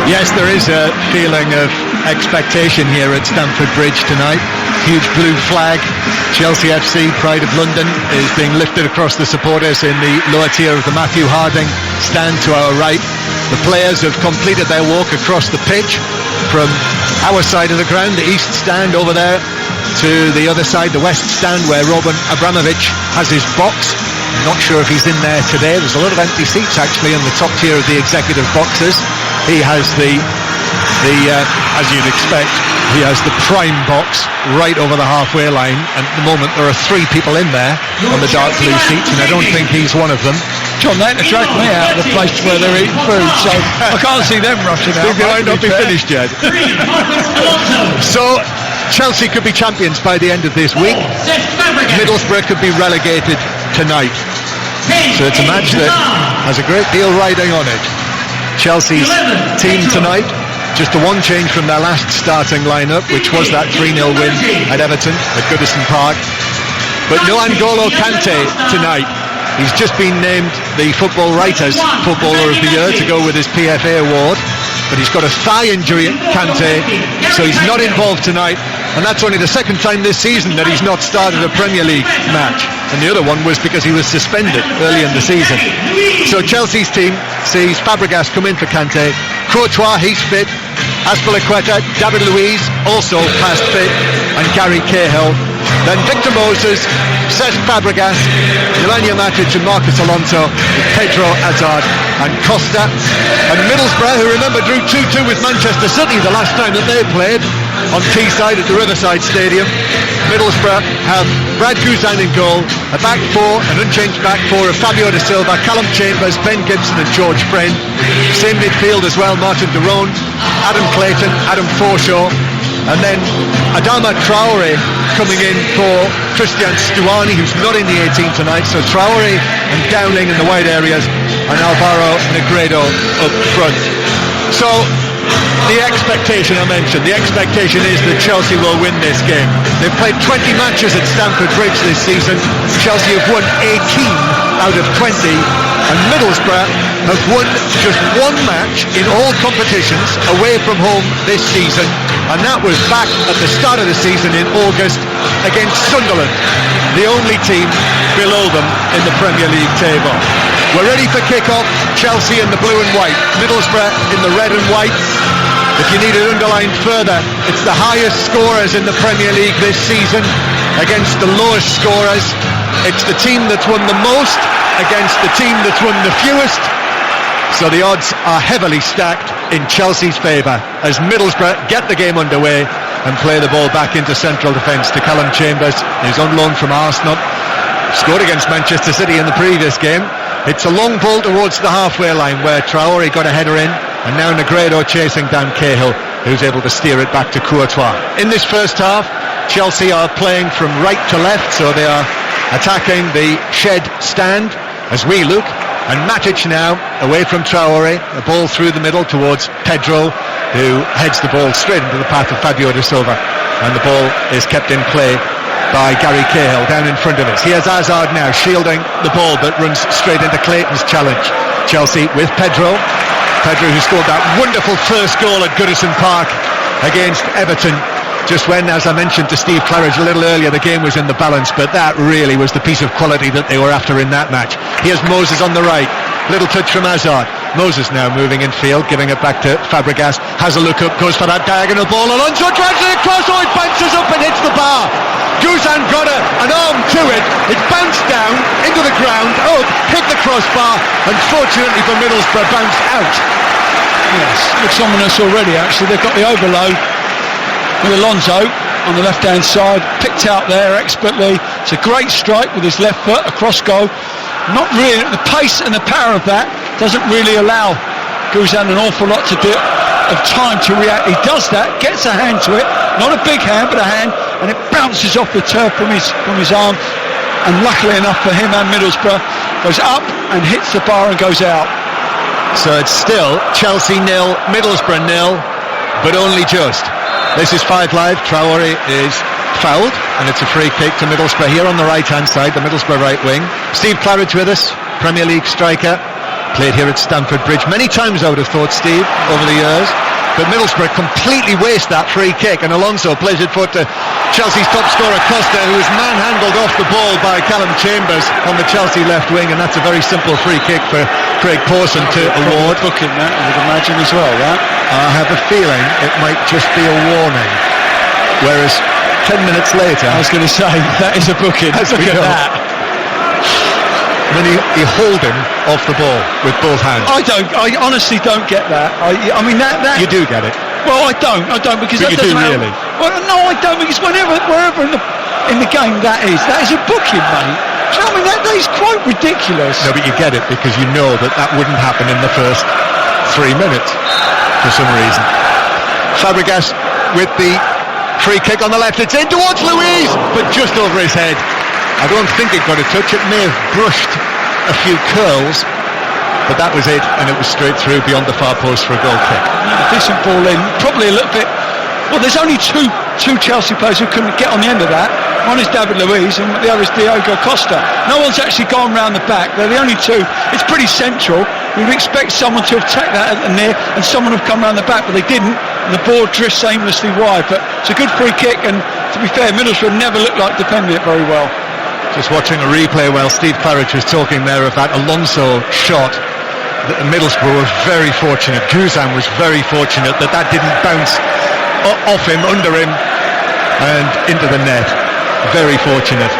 Yes, there is a feeling of expectation here at Stamford Bridge tonight. Huge blue flag. Chelsea FC, Pride of London, is being lifted across the supporters in the lower tier of the Matthew Harding stand to our right. The players have completed their walk across the pitch from our side of the ground, the east stand over there, to the other side, the west stand, where Roman Abramovich has his box. I'm not sure if he's in there today. There's a lot of empty seats actually in the top tier of the executive boxes. He has the as you'd expect, he has the prime box right over the halfway line, and at the moment there are 3 people in there on the dark blue seats, and I don't think he's one of them. John, they attract me out of the place where they're eating food, so I can't see them rushing out. They might not be finished yet. So Chelsea could be champions by the end of this week. Middlesbrough could be relegated tonight. So it's a match that has a great deal riding on it. Chelsea's team tonight, just the one change from their last starting lineup, which was that 3-0 win at Everton at Goodison Park. But no N'Golo Kante tonight. He's just been named the Football Writers Footballer of the Year to go with his PFA award, but he's got a thigh injury, Kante, so he's not involved tonight, and that's only the second time this season that he's not started a Premier League match, and the other one was because he was suspended early in the season. So Chelsea's team sees Fabregas come in for Kante, Courtois, he's fit, Azpilicueta, David Luiz also past fit, and Gary Cahill. Then Victor Moses, Cesc Fabregas, Nemanja Matic and Marcos Alonso, with Pedro Hazard and Costa. And Middlesbrough, who remember drew 2-2 with Manchester City the last time that they played on Teesside at the Riverside Stadium. Middlesbrough have Brad Guzan in goal, a back 4, an unchanged back 4 of Fabio De Silva, Callum Chambers, Ben Gibson and George Friend. Same midfield as well, Martin de Roon, Adam Clayton, Adam Forshaw, and then Adama Traore coming in for Christian Stuani, who's not in the 18 tonight. So Traore and Dowling in the wide areas, and Alvaro Negredo up front. So the expectation I mentioned, the expectation is that Chelsea will win this game. They've played 20 matches at Stamford Bridge this season. Chelsea have won 18 out of 20, and Middlesbrough have won just 1 match in all competitions away from home this season, and that was back at the start of the season in August against Sunderland, the only team below them in the Premier League table. We're ready for kick-off. Chelsea in the blue and white, Middlesbrough in the red and white. If you need it underlined further, it's the highest scorers in the Premier League this season against the lowest scorers. It's the team that's won the most against the team that's won the fewest. So the odds are heavily stacked in Chelsea's favour as Middlesbrough get the game underway and play the ball back into central defence to Callum Chambers, who's on loan from Arsenal. Scored against Manchester City in the previous game. It's a long ball towards the halfway line where Traore got a header in, and now Negredo chasing down Cahill, who's able to steer it back to Courtois. In this first half, Chelsea are playing from right to left, so they are attacking the shed stand as we look. And Matic now away from Traore, the ball through the middle towards Pedro, who heads the ball straight into the path of Fabio De Silva, and the ball is kept in play by Gary Cahill down in front of us. Here's Hazard now shielding the ball, but runs straight into Clayton's challenge. Chelsea with Pedro, who scored that wonderful first goal at Goodison Park against Everton, just when, as I mentioned to Steve Claridge a little earlier, the game was in the balance, but that really was the piece of quality that they were after in that match. Here's Moses on the right, little touch from Hazard. Moses now moving in field, giving it back to Fabregas, has a look up, goes for that diagonal ball, Alonso drags it across, oh, it bounces up and hits the bar. Guzan got an arm to it, it bounced down into the ground, up, hit the crossbar, and fortunately for Middlesbrough, bounced out. Yes, looks ominous already actually. They've got the overload with Alonso on the left hand side, picked out there expertly. It's a great strike with his left foot across goal. Not really, the pace and the power of that doesn't really allow Guzan an awful lot to do of time to react. He does that, gets a hand to it, not a big hand but a hand, and it bounces off the turf from his arm, and luckily enough for him and Middlesbrough, goes up and hits the bar and goes out. So it's still Chelsea 0, Middlesbrough 0, but only just. This is 5 Live. Traore is fouled, and it's a free kick to Middlesbrough here on the right hand side, the Middlesbrough right wing. Steve Claridge with us, Premier League striker, Played here at Stamford Bridge many times, I would have thought, Steve, over the years. But Middlesbrough completely waste that free kick, and Alonso plays it forward to Chelsea's top scorer Costa, who is manhandled off the ball by Callum Chambers on the Chelsea left wing, and that's a very simple free kick for Craig Pawson to award. Booking that, I would imagine, as well, right? I have a feeling it might just be a warning, whereas 10 minutes later... I was going to say, that is a booking. Look at that. Then he hauled him off the ball with both hands. I honestly don't get that. I mean that. You do get it. Well, I don't because but that you doesn't do really. Well, no, I don't, because wherever in the game that is a booking, mate. Do you know what I mean? That is quite ridiculous. No, but you get it because you know that wouldn't happen in the first 3 minutes for some reason. Fabregas with the free kick on the left. It's in towards Luiz, but just over his head. I don't think it got a touch. It may have brushed a few curls, but that was it, and it was straight through beyond the far post for a goal kick. Decent ball in, probably a little bit. Well, there's only two Chelsea players who couldn't get on the end of that. One is David Luiz and the other is Diogo Costa. No one's actually gone round the back. They're the only two. It's pretty central. We would expect someone to attack that at the near, and someone would come round the back, but they didn't. And the ball drifts aimlessly wide. But it's a good free kick, and to be fair, Middlesbrough never looked like defending it very well. Just watching a replay while Steve Claridge was talking there of that Alonso shot. Middlesbrough were very fortunate. Guzan was very fortunate that didn't bounce off him, under him, and into the net. Very fortunate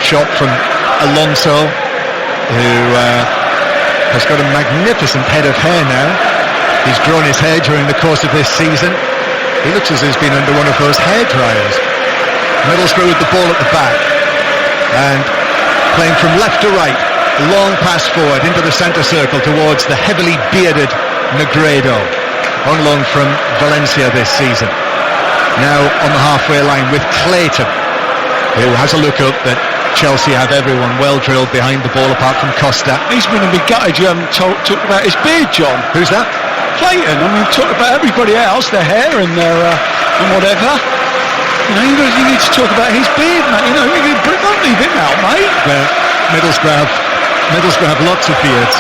shot from Alonso, who has got a magnificent head of hair now. He's grown his hair during the course of this season. He looks as though he's been under one of those hair dryers. Middlesbrough with the ball at the back, and playing from left to right, long pass forward into the centre circle towards the heavily bearded Negredo, on loan from Valencia this season. Now on the halfway line with Clayton, who has a look up that Chelsea have everyone well drilled behind the ball apart from Costa. He's been a bit gutted you haven't talked about his beard, John. Who's that? Clayton. I mean, talked about everybody else, their hair and their and whatever. You know, you need to talk about his beard, mate. You know, don't leave him out, mate. Middlesbrough have lots of beards.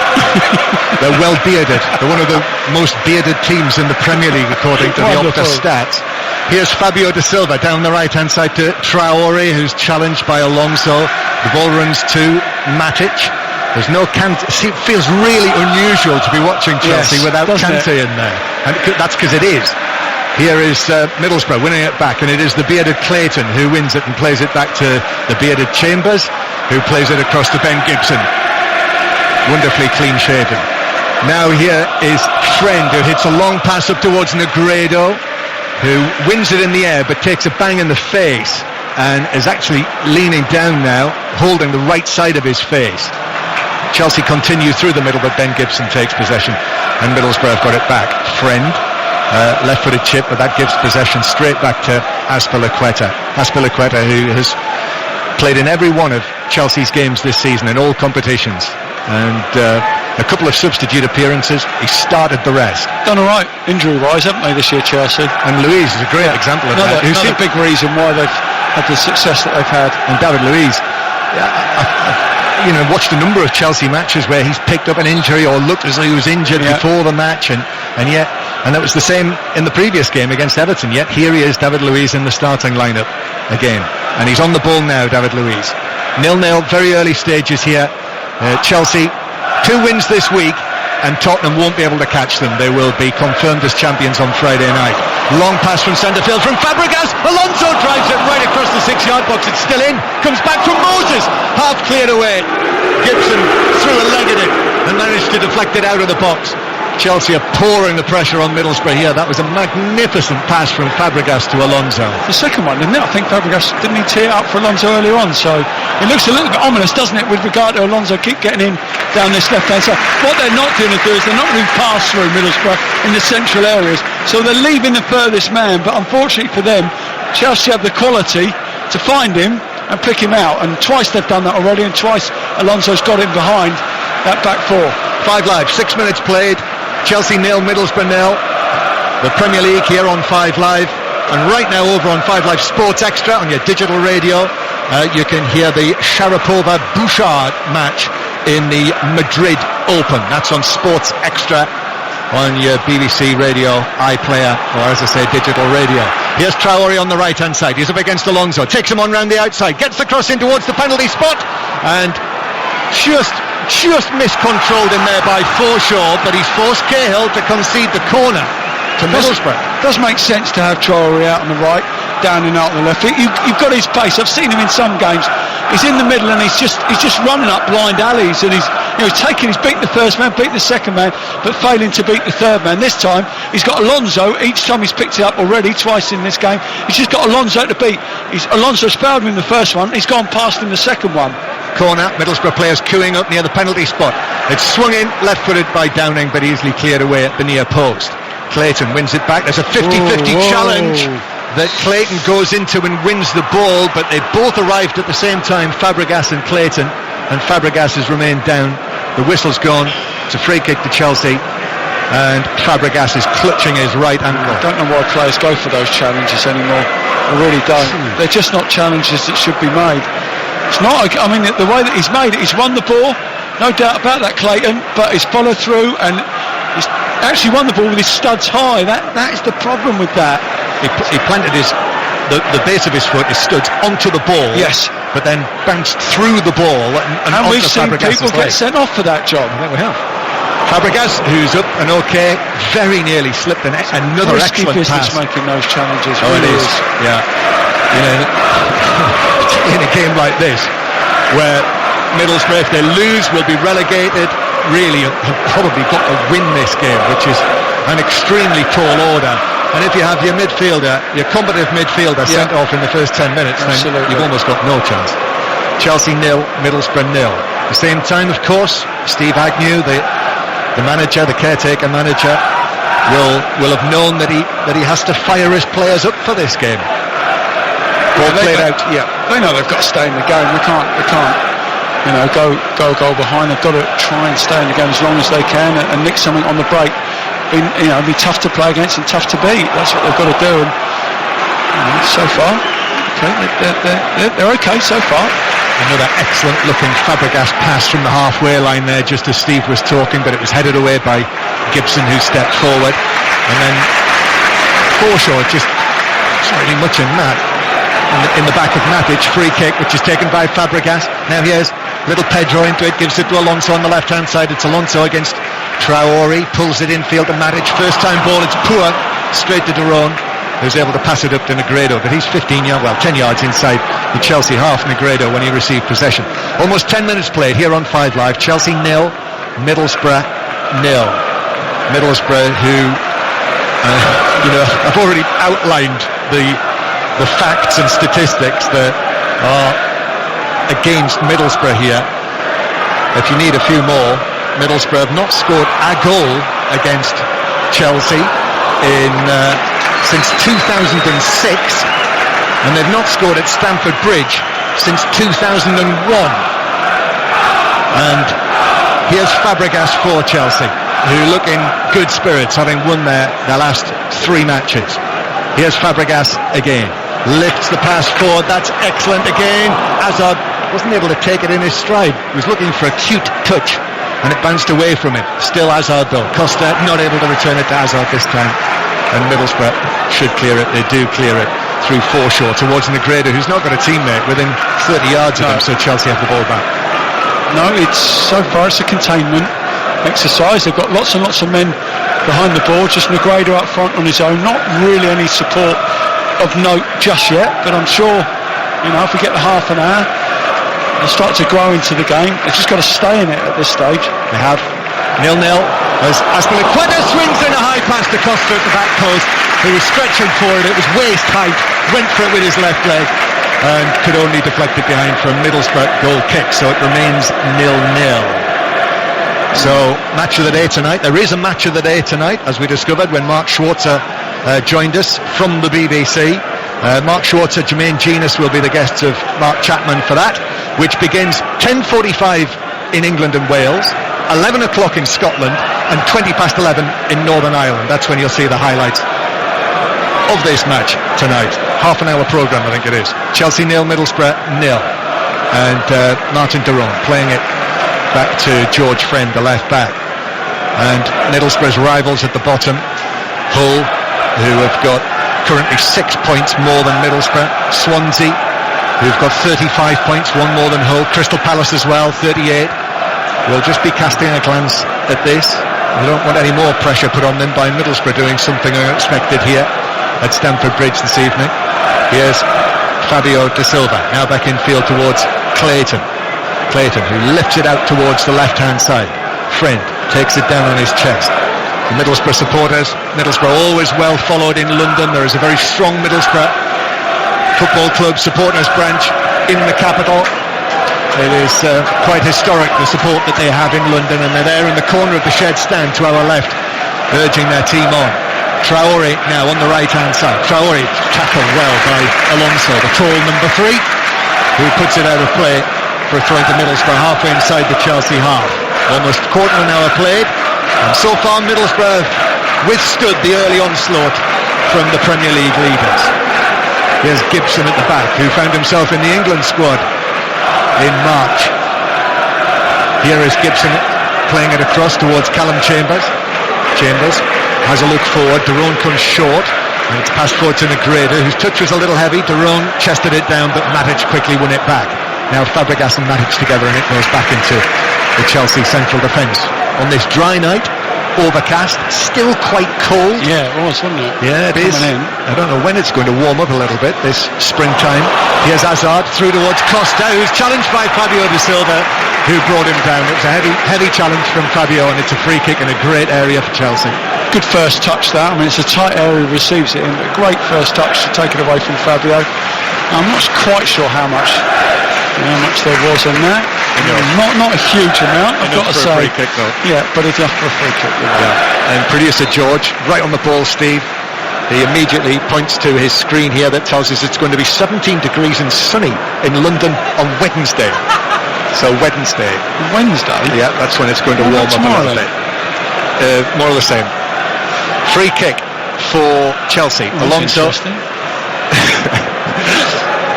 They're well bearded. They're one of the most bearded teams in the Premier League, according to the Opta stats. Here's Fabio De Silva down the right-hand side to Traore, who's challenged by Alonso. The ball runs to Matic. There's no Kante. It feels really unusual to be watching Chelsea without Kante in there, and that's because it is. Here is Middlesbrough winning it back, and it is the bearded Clayton who wins it and plays it back to the bearded Chambers, who plays it across to Ben Gibson. Wonderfully clean-shaven. Now here is Friend, who hits a long pass up towards Negredo, who wins it in the air but takes a bang in the face and is actually leaning down now, holding the right side of his face. Chelsea continue through the middle, but Ben Gibson takes possession, and Middlesbrough have got it back. Friend. Left-footed chip, but that gives possession straight back to Azpilicueta, who has played in every one of Chelsea's games this season in all competitions, and a couple of substitute appearances. He started the rest. Done all right injury-wise, haven't they, this year, Chelsea? And Luiz is a great example of that. Who's a big reason why they've had the success that they've had. And David Luiz, watched a number of Chelsea matches where he's picked up an injury or looked as though he was injured before the match, and that was the same in the previous game against Everton. Yet here he is, David Luiz, in the starting lineup again, and he's on the ball now. David Luiz, 0-0, very early stages here. Chelsea 2 wins this week, and Tottenham won't be able to catch them. They will be confirmed as champions on Friday night. Long pass from centre field from Fabregas. Alonso drives it right across the 6-yard box. It's still in. Comes back from Moses. Half cleared away. Gibson threw a leg at it and managed to deflect it out of the box. Chelsea are pouring the pressure on Middlesbrough here. That was a magnificent pass from Fabregas to Alonso. The second one, didn't it? I think Fabregas didn't he tee it up for Alonso earlier on, so it looks a little bit ominous, doesn't it, with regard to Alonso keep getting in down this left-hand side. What they're not going to do is they're not going to pass through Middlesbrough in the central areas, so they're leaving the furthest man, but unfortunately for them, Chelsea have the quality to find him and pick him out, and twice they've done that already, and twice Alonso's got him behind that back four. 5 Live, 6 minutes played. Chelsea 0, Middlesbrough 0. The Premier League here on 5 Live, and right now over on 5 Live Sports Extra on your digital radio, you can hear the Sharapova-Bouchard match in the Madrid open. That's on Sports Extra on your BBC Radio iPlayer, or as I say, digital radio. Here's Traore on the right-hand side. He's up against Alonso. Takes him on round the outside. Gets the cross in towards the penalty spot, and just miscontrolled in there by Forshaw, but he's forced Cahill to concede the corner to Middlesbrough. Does make sense to have Traore out on the right, down and out on the left. You've got his pace. I've seen him in some games. He's in the middle and he's just running up blind alleys, and he's beat the first man, beat the second man, but failing to beat the third man. This time he's got Alonso. Each time he's picked it up already, twice in this game, he's just got Alonso to beat. Alonso's fouled him in the first one. He's gone past him the second one. Corner, Middlesbrough players queuing up near the penalty spot. It's swung in, left-footed by Downing, but easily cleared away at the near post. Clayton wins it back. There's a 50-50 challenge that Clayton goes into and wins the ball, but they both arrived at the same time, Fabregas and Clayton, and Fabregas has remained down. The whistle's gone. It's a free kick to Chelsea, and Fabregas is clutching his right ankle. I don't know why players go for those challenges anymore. I really don't. They're just not challenges that should be made. It's not. I mean, the way that he's made it, he's won the ball, no doubt about that, Clayton, but he's followed through and he's actually won the ball with his studs high. That is the problem with that. He planted the base of his foot, his studs, onto the ball. Yes. But then bounced through the ball and we've seen people get sent off for that job. I think we have. Fabregas, who's up and okay, very nearly slipped another risky excellent business pass. Making those challenges. Oh, really it is. Yeah. You know, in a game like this, where Middlesbrough, if they lose, will be relegated, really have probably got to win this game, which is an extremely tall order. And if you have your midfielder, your combative midfielder sent off in the first 10 minutes, then you've almost got no chance. Chelsea 0, Middlesbrough 0. At the same time, of course, Steve Agnew, the manager, the caretaker manager, will have known that he has to fire his players up for this game. Ball played out. Yeah, they know they've got to stay in the game. They can't. Go a goal behind. They've got to try and stay in the game as long as they can and nick something on the break. It'd be tough to play against and tough to beat. That's what they've got to do. And so far, they're okay so far. Another excellent-looking Fabregas pass from the halfway line there, just as Steve was talking, but it was headed away by Gibson, who stepped forward, and then Forshaw just not really much in that. In the back of Matic, free kick, which is taken by Fabregas. Now here's little Pedro into it, gives it to Alonso on the left-hand side. It's Alonso against Traore, pulls it infield to Matic. First time ball, it's poor, straight to Daron, who's able to pass it up to Negredo, but he's 10 yards inside the Chelsea half, Negredo, when he received possession. Almost 10 minutes played here on 5 Live. Chelsea 0, Middlesbrough 0. Middlesbrough, who I've already outlined the facts and statistics that are against Middlesbrough here. If you need a few more, Middlesbrough have not scored a goal against Chelsea since 2006, and they've not scored at Stamford Bridge since 2001. And here's Fabregas for Chelsea, who look in good spirits, having won their last 3 matches. Here's Fabregas again, lifts the pass forward. That's excellent again. Hazard wasn't able to take it in his stride. He was looking for a cute touch, and it bounced away from him. Still Hazard though. Costa not able to return it to Hazard this time, and Middlesbrough should clear it. They do clear it through Forshaw towards Negredo, who's not got a teammate within 30 yards of him, so Chelsea have the ball back. No, so far it's a containment exercise. They've got lots and lots of men behind the ball, just Negredo up front on his own. Not really any support of note just yet, but I'm sure, if we get the half an hour, they'll start to grow into the game. They've just got to stay in it at this stage. They have 0-0 as Aspilicueta swings in a high pass to Costa at the back post, who was stretching for it. It was waist height, went for it with his left leg and could only deflect it behind for a Middlesbrough goal kick, so it remains 0-0. So, match of the day tonight. There is a match of the day tonight, as we discovered when Mark Schwarzer joined us from the BBC. Mark Schwarzer, Jermaine Genius will be the guests of Mark Chapman for that, which begins 10:45 in England and Wales, 11 o'clock in Scotland, and 20 past 11 in Northern Ireland. That's when you'll see the highlights of this match tonight. Half an hour programme, I think it is. Chelsea 0, Middlesbrough 0. And Martin Daron playing it back to George Friend, the left back. And Middlesbrough's rivals at the bottom, Hull, who have got currently 6 points more than Middlesbrough. Swansea, who've got 35 points, one more than Hull. Crystal Palace as well, 38. We'll just be casting a glance at this. We don't want any more pressure put on them by Middlesbrough doing something unexpected here at Stamford Bridge this evening. Here's Fabio De Silva, now back in field towards Clayton, who lifts it out towards the left-hand side. Friend takes it down on his chest. The Middlesbrough supporters, Middlesbrough always well followed in London. There is a very strong Middlesbrough Football Club supporters branch in the capital. It is quite historic, the support that they have in London, and they're there in the corner of the shed stand to our left, urging their team on. Traore now on the right-hand side. Traore tackled well by Alonso, the tall number 3, who puts it out of play for a throw to Middlesbrough halfway inside the Chelsea half. Almost quarter of an hour played, and so far Middlesbrough have withstood the early onslaught from the Premier League leaders. Here's Gibson at the back, who found himself in the England squad in March. Here is Gibson playing it across towards Callum Chambers. Chambers has a look forward. Derone comes short, and it's passed forward to Negredo, whose touch was a little heavy. Derone chested it down, but Matic quickly won it back. Now Fabregas and Matic together, and it goes back into the Chelsea central defence. On this dry night, overcast, still quite cold. Yeah, it was, wasn't it? Yeah, it is. I don't know when it's going to warm up a little bit this springtime. Here's Hazard through towards Costa, who's challenged by Fabio De Silva, who brought him down. It was a heavy challenge from Fabio, and it's a free kick in a great area for Chelsea. Good first touch that. I mean, it's a tight area he receives it in, but great first touch to take it away from Fabio. I'm not quite sure how much there was in that. Not a huge amount, I've got to say. Free kick, though. Yeah, but enough for a free kick. Yeah. And producer George, right on the ball, Steve. He immediately points to his screen here that tells us it's going to be 17 degrees and sunny in London on Wednesday. So Wednesday. Yeah, that's when it's going to warm up a little bit. More of the same. Free kick for Chelsea.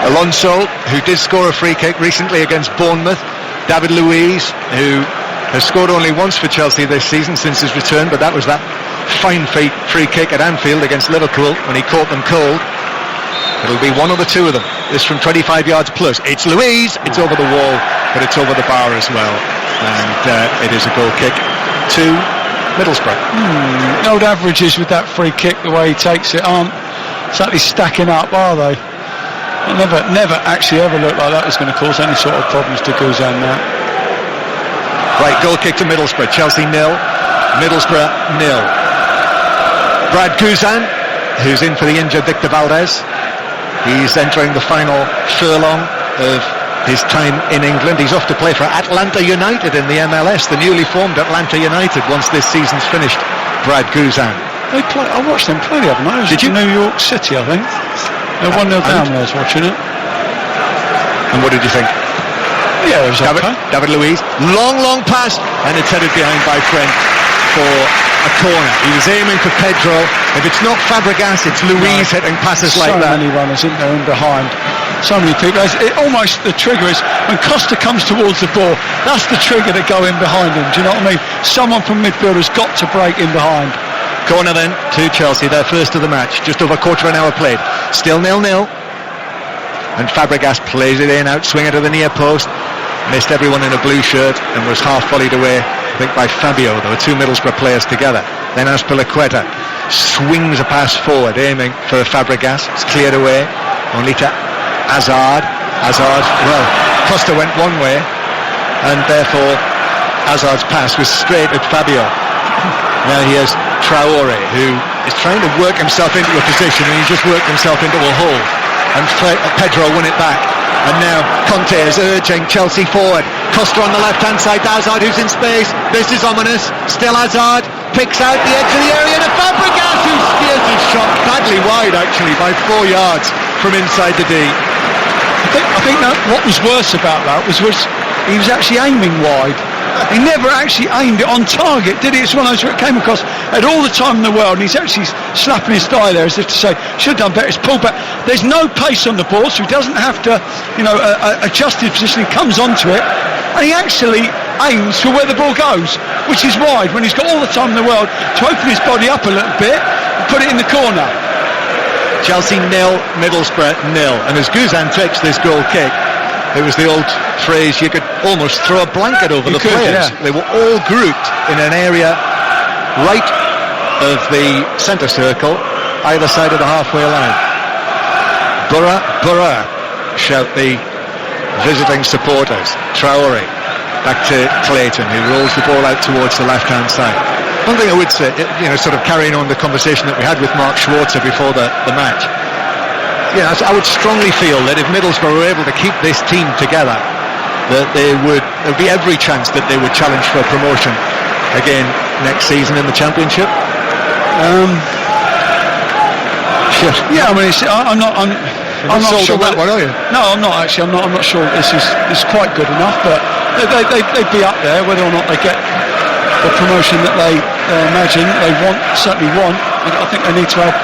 Alonso, who did score a free kick recently against Bournemouth. David Luiz, who has scored only once for Chelsea this season since his return, but that was that fine free kick at Anfield against Liverpool when he caught them cold. It'll be one of the two of them. This from 25 yards plus. It's Luiz, it's over the wall, but it's over the bar as well. And it is a goal kick to Middlesbrough. Old averages with that free kick, the way he takes it, aren't exactly stacking up, are they? It never actually ever looked like that was going to cause any sort of problems to Guzan now. Right, goal kick to Middlesbrough. Chelsea 0, Middlesbrough 0. Brad Guzan, who's in for the injured Victor Valdez. He's entering the final furlong of his time in England. He's off to play for Atlanta United in the MLS, the newly formed Atlanta United, once this season's finished. Brad Guzan. I watched them play the other night. Did you? New York City, I think. They're 1-0 down when I was watching it. And what did you think? Yeah, it was David Luiz, long pass, and it's headed behind by Friend for a corner. He was aiming for Pedro. If it's not Fabregas, it's Luiz hitting passes like that. So many runners in there and behind. So many people. The trigger is when Costa comes towards the ball, that's the trigger to go in behind him. Do you know what I mean? Someone from midfield has got to break in behind. Corner then to Chelsea, their first of the match. Just over a quarter of an hour played. Still 0-0. And Fabregas plays it in, out swing it to the near post. Missed everyone in a blue shirt and was half volleyed away, I think, by Fabio. There were two Middlesbrough players together. Then Azpilicueta swings a pass forward, aiming for Fabregas. It's cleared away, only to Hazard. Costa went one way, and therefore Hazard's pass was straight at Fabio. Now here's Traore, who is trying to work himself into a position, and he just worked himself into a hole. And Pedro won it back. And now Conte is urging Chelsea forward. Costa on the left-hand side, Hazard who's in space. This is ominous. Still Hazard picks out the edge of the area, and Fabregas, who steers his shot badly wide, actually, by 4 yards from inside the D. I think that what was worse about that was he was actually aiming wide. He never actually aimed it on target, did he? It's one of those where it came across at all the time in the world, and he's actually slapping his thigh there as if to say, should have done better. It's pulled back. There's no pace on the ball, so he doesn't have to, adjust his position. He comes onto it, and he actually aims for where the ball goes, which is wide, when he's got all the time in the world to open his body up a little bit and put it in the corner. Chelsea 0, Middlesbrough 0. And as Guzan takes this goal kick, it was the old phrase, you could almost throw a blanket over the players. Yeah. They were all grouped in an area right of the centre circle, either side of the halfway line. Burra, shout the visiting supporters. Traore back to Clayton, who rolls the ball out towards the left-hand side. One thing I would say, sort of carrying on the conversation that we had with Mark Schwarzer before the match, I would strongly feel that if Middlesbrough were able to keep this team together, that there'd be every chance that they would challenge for promotion again next season in the Championship. Yeah, I mean, I'm not sure that one, are you? No, I'm not actually. I'm not sure this is quite good enough, but they'd be up there. Whether or not they get the promotion that they imagine they certainly want. I think they need to add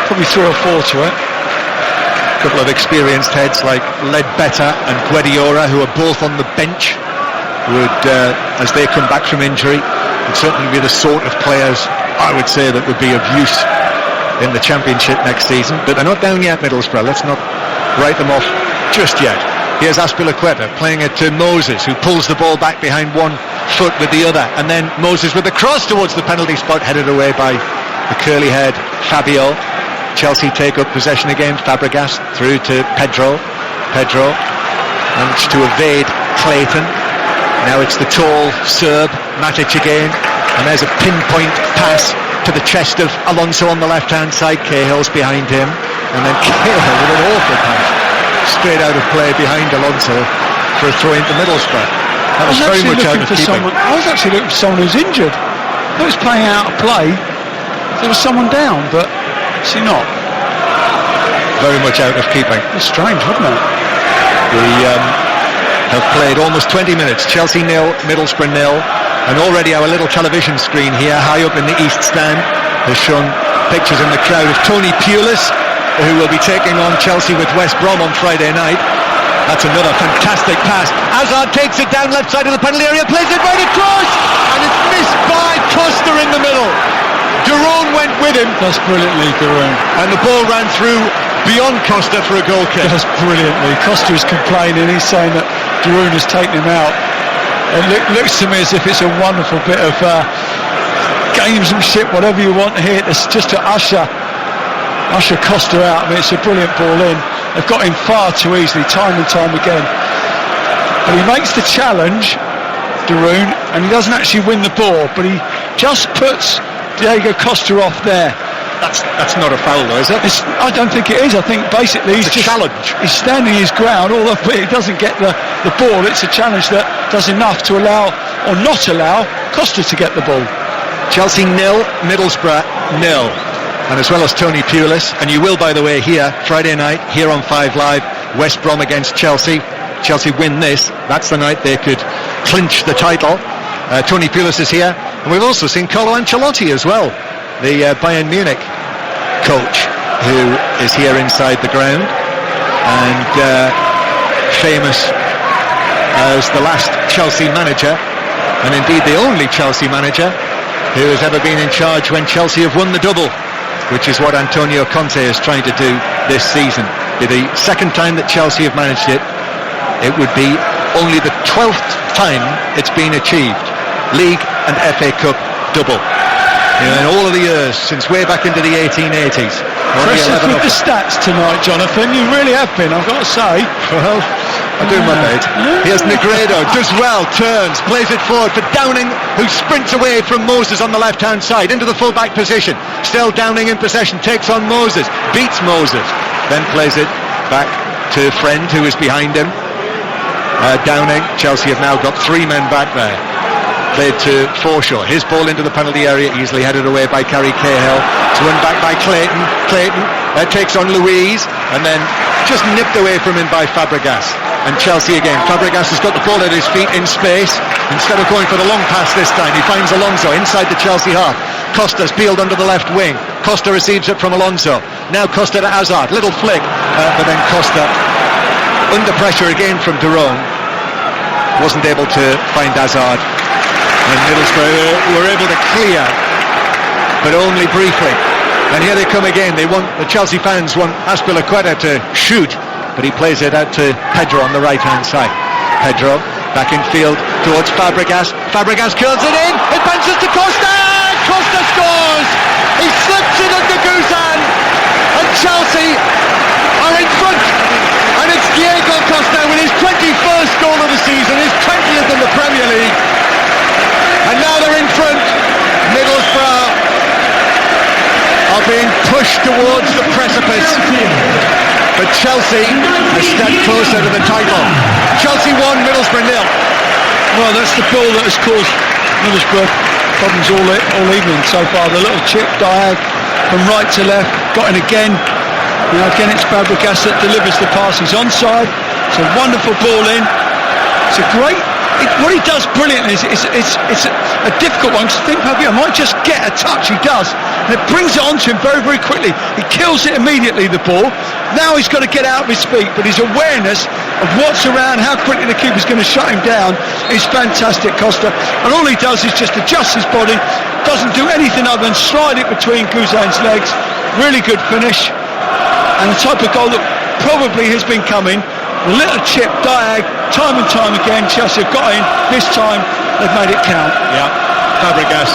probably 3 or 4 to it. A couple of experienced heads like Ledbetter and Guediora, who are both on the bench, would, as they come back from injury, would certainly be the sort of players I would say that would be of use in the Championship next season. But they're not down yet, Middlesbrough. Let's not write them off just yet. Here's Azpilicueta playing it to Moses, who pulls the ball back behind one foot with the other, and then Moses with the cross towards the penalty spot, headed away by the curly-haired Fabio. Chelsea take up possession again. Fabregas through to Pedro managed to evade Clayton. Now it's the tall Serb Matic again, and there's a pinpoint pass to the chest of Alonso on the left-hand side. Cahill's behind him, and then Cahill with an awful pass straight out of play behind Alonso for a throw into Middlesbrough. That was very much out of keeping. I was actually looking for someone who's injured. I was playing out of play. There was someone down, but see not. Very much out of keeping. It's strange, wasn't it? We have played almost 20 minutes. Chelsea 0, Middlesbrough 0. And already our little television screen here, high up in the East Stand, has shown pictures in the crowd of Tony Pulis, who will be taking on Chelsea with West Brom on Friday night. That's another fantastic pass. Hazard takes it down left side of the penalty area, plays it right across, and it's missed by Costa in the middle. Durone went with him. That's brilliantly, Durone. And the ball ran through beyond Costa for a goal kick. That's brilliantly. Costa is complaining. He's saying that Durone has taken him out. It looks to me as if it's a wonderful bit of gamesmanship, whatever you want here. It's just to usher Costa out. I mean, it's a brilliant ball in. They've got him far too easily, time and time again. But he makes the challenge, Durone, and he doesn't actually win the ball, but he just puts Diego Costa off there. That's not a foul, though, is it? I don't think it is. I think basically he's just challenge. He's standing his ground, although he doesn't get the ball. It's a challenge that does enough to allow or not allow Costa to get the ball. Chelsea 0, Middlesbrough 0. And as well as Tony Pulis, and you will, by the way, hear Friday night here on 5 Live, West Brom against Chelsea. Chelsea win this, that's the night they could clinch the title. Tony Pulis is here, and we've also seen Carlo Ancelotti as well, the Bayern Munich coach, who is here inside the ground, and famous as the last Chelsea manager, and indeed the only Chelsea manager who has ever been in charge when Chelsea have won the double, which is what Antonio Conte is trying to do this season. The second time that Chelsea have managed it, it would be only the 12th time it's been achieved. League and FA Cup double. In all of the years, since way back into the 1880s. Impressive with the stats tonight, Jonathan. You really have been, I've got to say. Well, I'm doing my bit. Here's Negredo, does well, turns, plays it forward for Downing, who sprints away from Moses on the left-hand side, into the full-back position. Still Downing in possession, takes on Moses, beats Moses, then plays it back to Friend, who is behind him. Downing, Chelsea have now got 3 men back there. Played to Forshaw, his ball into the penalty area, easily headed away by Gary Cahill. It's won back by Clayton. Clayton takes on Louise, and then just nipped away from him by Fabregas. And Chelsea again. Fabregas has got the ball at his feet in space. Instead of going for the long pass this time, he finds Alonso inside the Chelsea half. Costa's peeled under the left wing. Costa receives it from Alonso. Now Costa to Hazard. Little flick, but then Costa under pressure again from Durone. wasn't able to find Hazard, and Middlesbrough were able to clear, but only briefly. And here they come again. The Chelsea fans want Azpilicueta to shoot, but he plays it out to Pedro on the right hand side. Pedro back in field towards Fabregas. Fabregas curls it in. It bounces to Costa. Costa scores. He slips it under Guzan, and Chelsea are in front. And it's Diego Costa with his 21st goal of the season, his 20th in the Premier League. And now they're in front. Middlesbrough are being pushed towards the precipice, but Chelsea has stepped closer to the title. Chelsea 1, Middlesbrough 0. Well, that's the goal that has caused Middlesbrough problems all evening so far. The little chip diag from right to left, got in again. Now again it's Fabregas that delivers the pass. He's onside. It's a wonderful ball in. It's a great. What he does brilliantly is it's a difficult one, because I think Fabio might just get a touch. He does, and it brings it onto him very, very quickly. He kills it immediately, the ball. Now he's got to get out of his feet, but his awareness of what's around, how quickly the keeper's going to shut him down, is fantastic, Costa. And all he does is just adjust his body, doesn't do anything other than slide it between Guzan's legs. Really good finish, and the type of goal that probably has been coming. A little chip diag, time and time again. Chelsea have got in. This time they've made it count. Yeah, Fabregas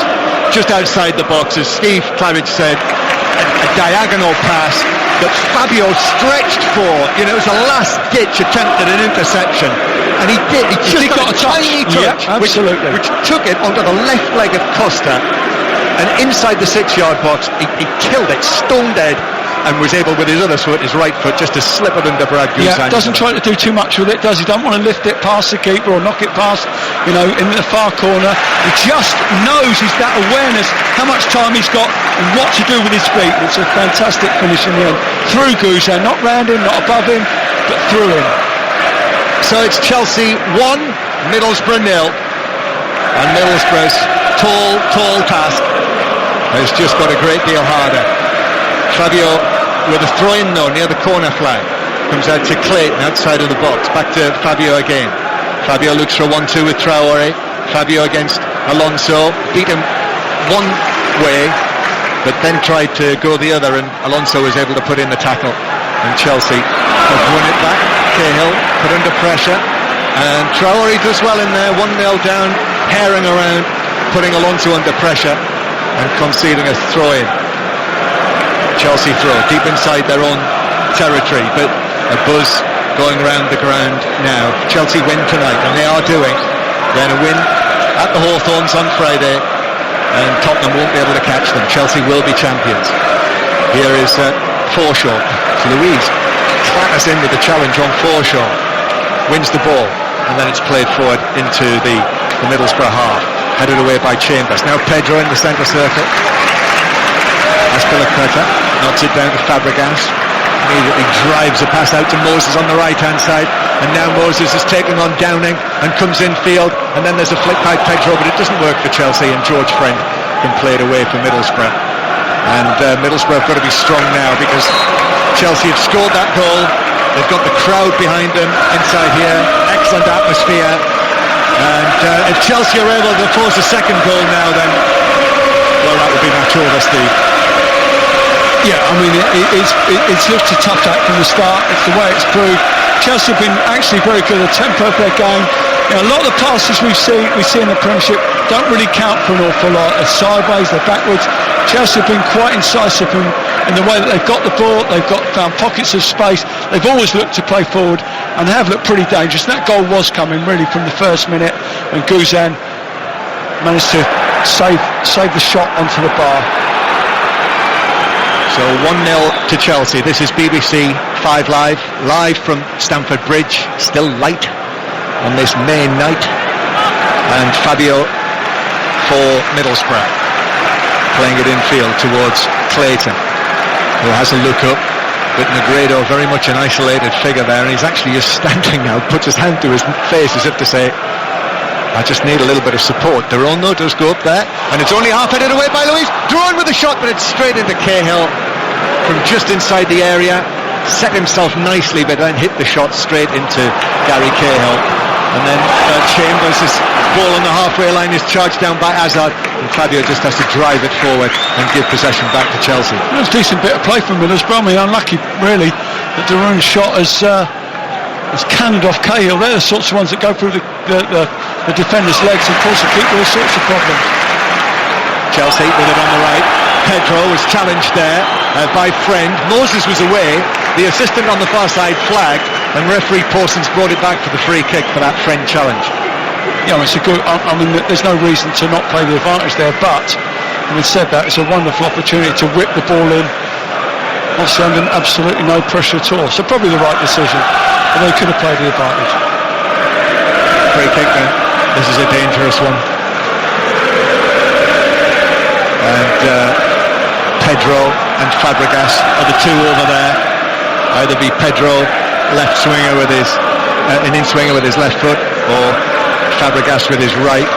just outside the box, as Steve Claridge said, a diagonal pass that Fabio stretched for. You know, it was a last-ditch attempt at an interception, and he did. He just got a tiny touch, yeah, absolutely, which took it onto the left leg of Costa, and inside the 6-yard box, he killed it stone dead, and was able with his other foot, his right foot, just to slip it under Brad Guzan. Yeah, doesn't try to do too much with it, does he? Don't want to lift it past the keeper or knock it past, in the far corner. He just knows he's that awareness, how much time he's got and what to do with his feet. It's a fantastic finish in the end. Through Guzan, not round him, not above him, but through him. So it's Chelsea 1, Middlesbrough 0. And Middlesbrough's tall task has just got a great deal harder. Fabio with a throw-in though near the corner flag, comes out to Clayton outside of the box, back to Fabio again. Fabio looks for 1-2 with Traore. Fabio against Alonso, beat him one way but then tried to go the other, and Alonso was able to put in the tackle, and Chelsea have won it back. Cahill put under pressure, and Traore does well in there. 1-0 down, herring around, putting Alonso under pressure and conceding a throw-in. Chelsea throw deep inside their own territory, but a buzz going around the ground now. Chelsea win tonight, and they are doing. They're going to win at the Hawthorns on Friday, and Tottenham won't be able to catch them. Chelsea will be champions. Here is Forshaw. Louise clatters in with the challenge on Forshaw, wins the ball, and then it's played forward into the Middlesbrough half, headed away by Chambers. Now Pedro in the centre circle. Azpilicueta knocks it down to Fabregas, immediately drives a pass out to Moses on the right hand side, and now Moses is taking on Downing and comes in field, and then there's a flick by Pedro, but it doesn't work for Chelsea, and George Friend can play it away for Middlesbrough. And Middlesbrough have got to be strong now, because Chelsea have scored that goal. They've got the crowd behind them inside here, excellent atmosphere, and if Chelsea are able to force a second goal now, then well, that would be match over, Steve. Yeah, I mean, it's looked a tough act from the start. It's the way it's proved. Chelsea have been actually very good at the tempo of their game. You know, a lot of the passes we see in the Premiership don't really count for an awful lot. They're sideways, they're backwards. Chelsea have been quite incisive in the way that they've got the ball. They've found pockets of space. They've always looked to play forward, and they have looked pretty dangerous. And that goal was coming really from the first minute, when Guzan managed to save the shot onto the bar. So 1-0 to Chelsea. This is BBC 5 live from Stamford Bridge. Still light on this May night. And Fabio for Middlesbrough, playing it infield towards Clayton, who has a look up, but Negredo very much an isolated figure there, and he's actually just standing now, puts his hand to his face as if to say, I just need a little bit of support. Duron though does go up there, and it's only half-headed away by Luis. Duron with a shot, but it's straight into Cahill from just inside the area. Set himself nicely, but then hit the shot straight into Gary Cahill. And then Chambers' ball on the halfway line is charged down by Hazard, and Fabio just has to drive it forward and give possession back to Chelsea. It was a decent bit of play from Middlesbrough. I mean, unlucky really that Darun's shot has cannoned off Cahill. They're the sorts of ones that go through the defender's legs and cause the keeper all sorts of problems. Chelsea with it on the right. Pedro was challenged there by Friend. Moses was away. The assistant on the far side flagged, and referee Parsons brought it back for the free kick for that Friend challenge. Yeah, it's a good. I mean, there's no reason to not play the advantage there. But having said that, it's a wonderful opportunity to whip the ball in. Obviously under absolutely no pressure at all. So probably the right decision. Although he could have played the advantage. Free kick then. This is a dangerous one. And Pedro and Fabregas are the two over there. Either be Pedro, left swinger with his an in-swinger with his left foot, or Fabregas with his right.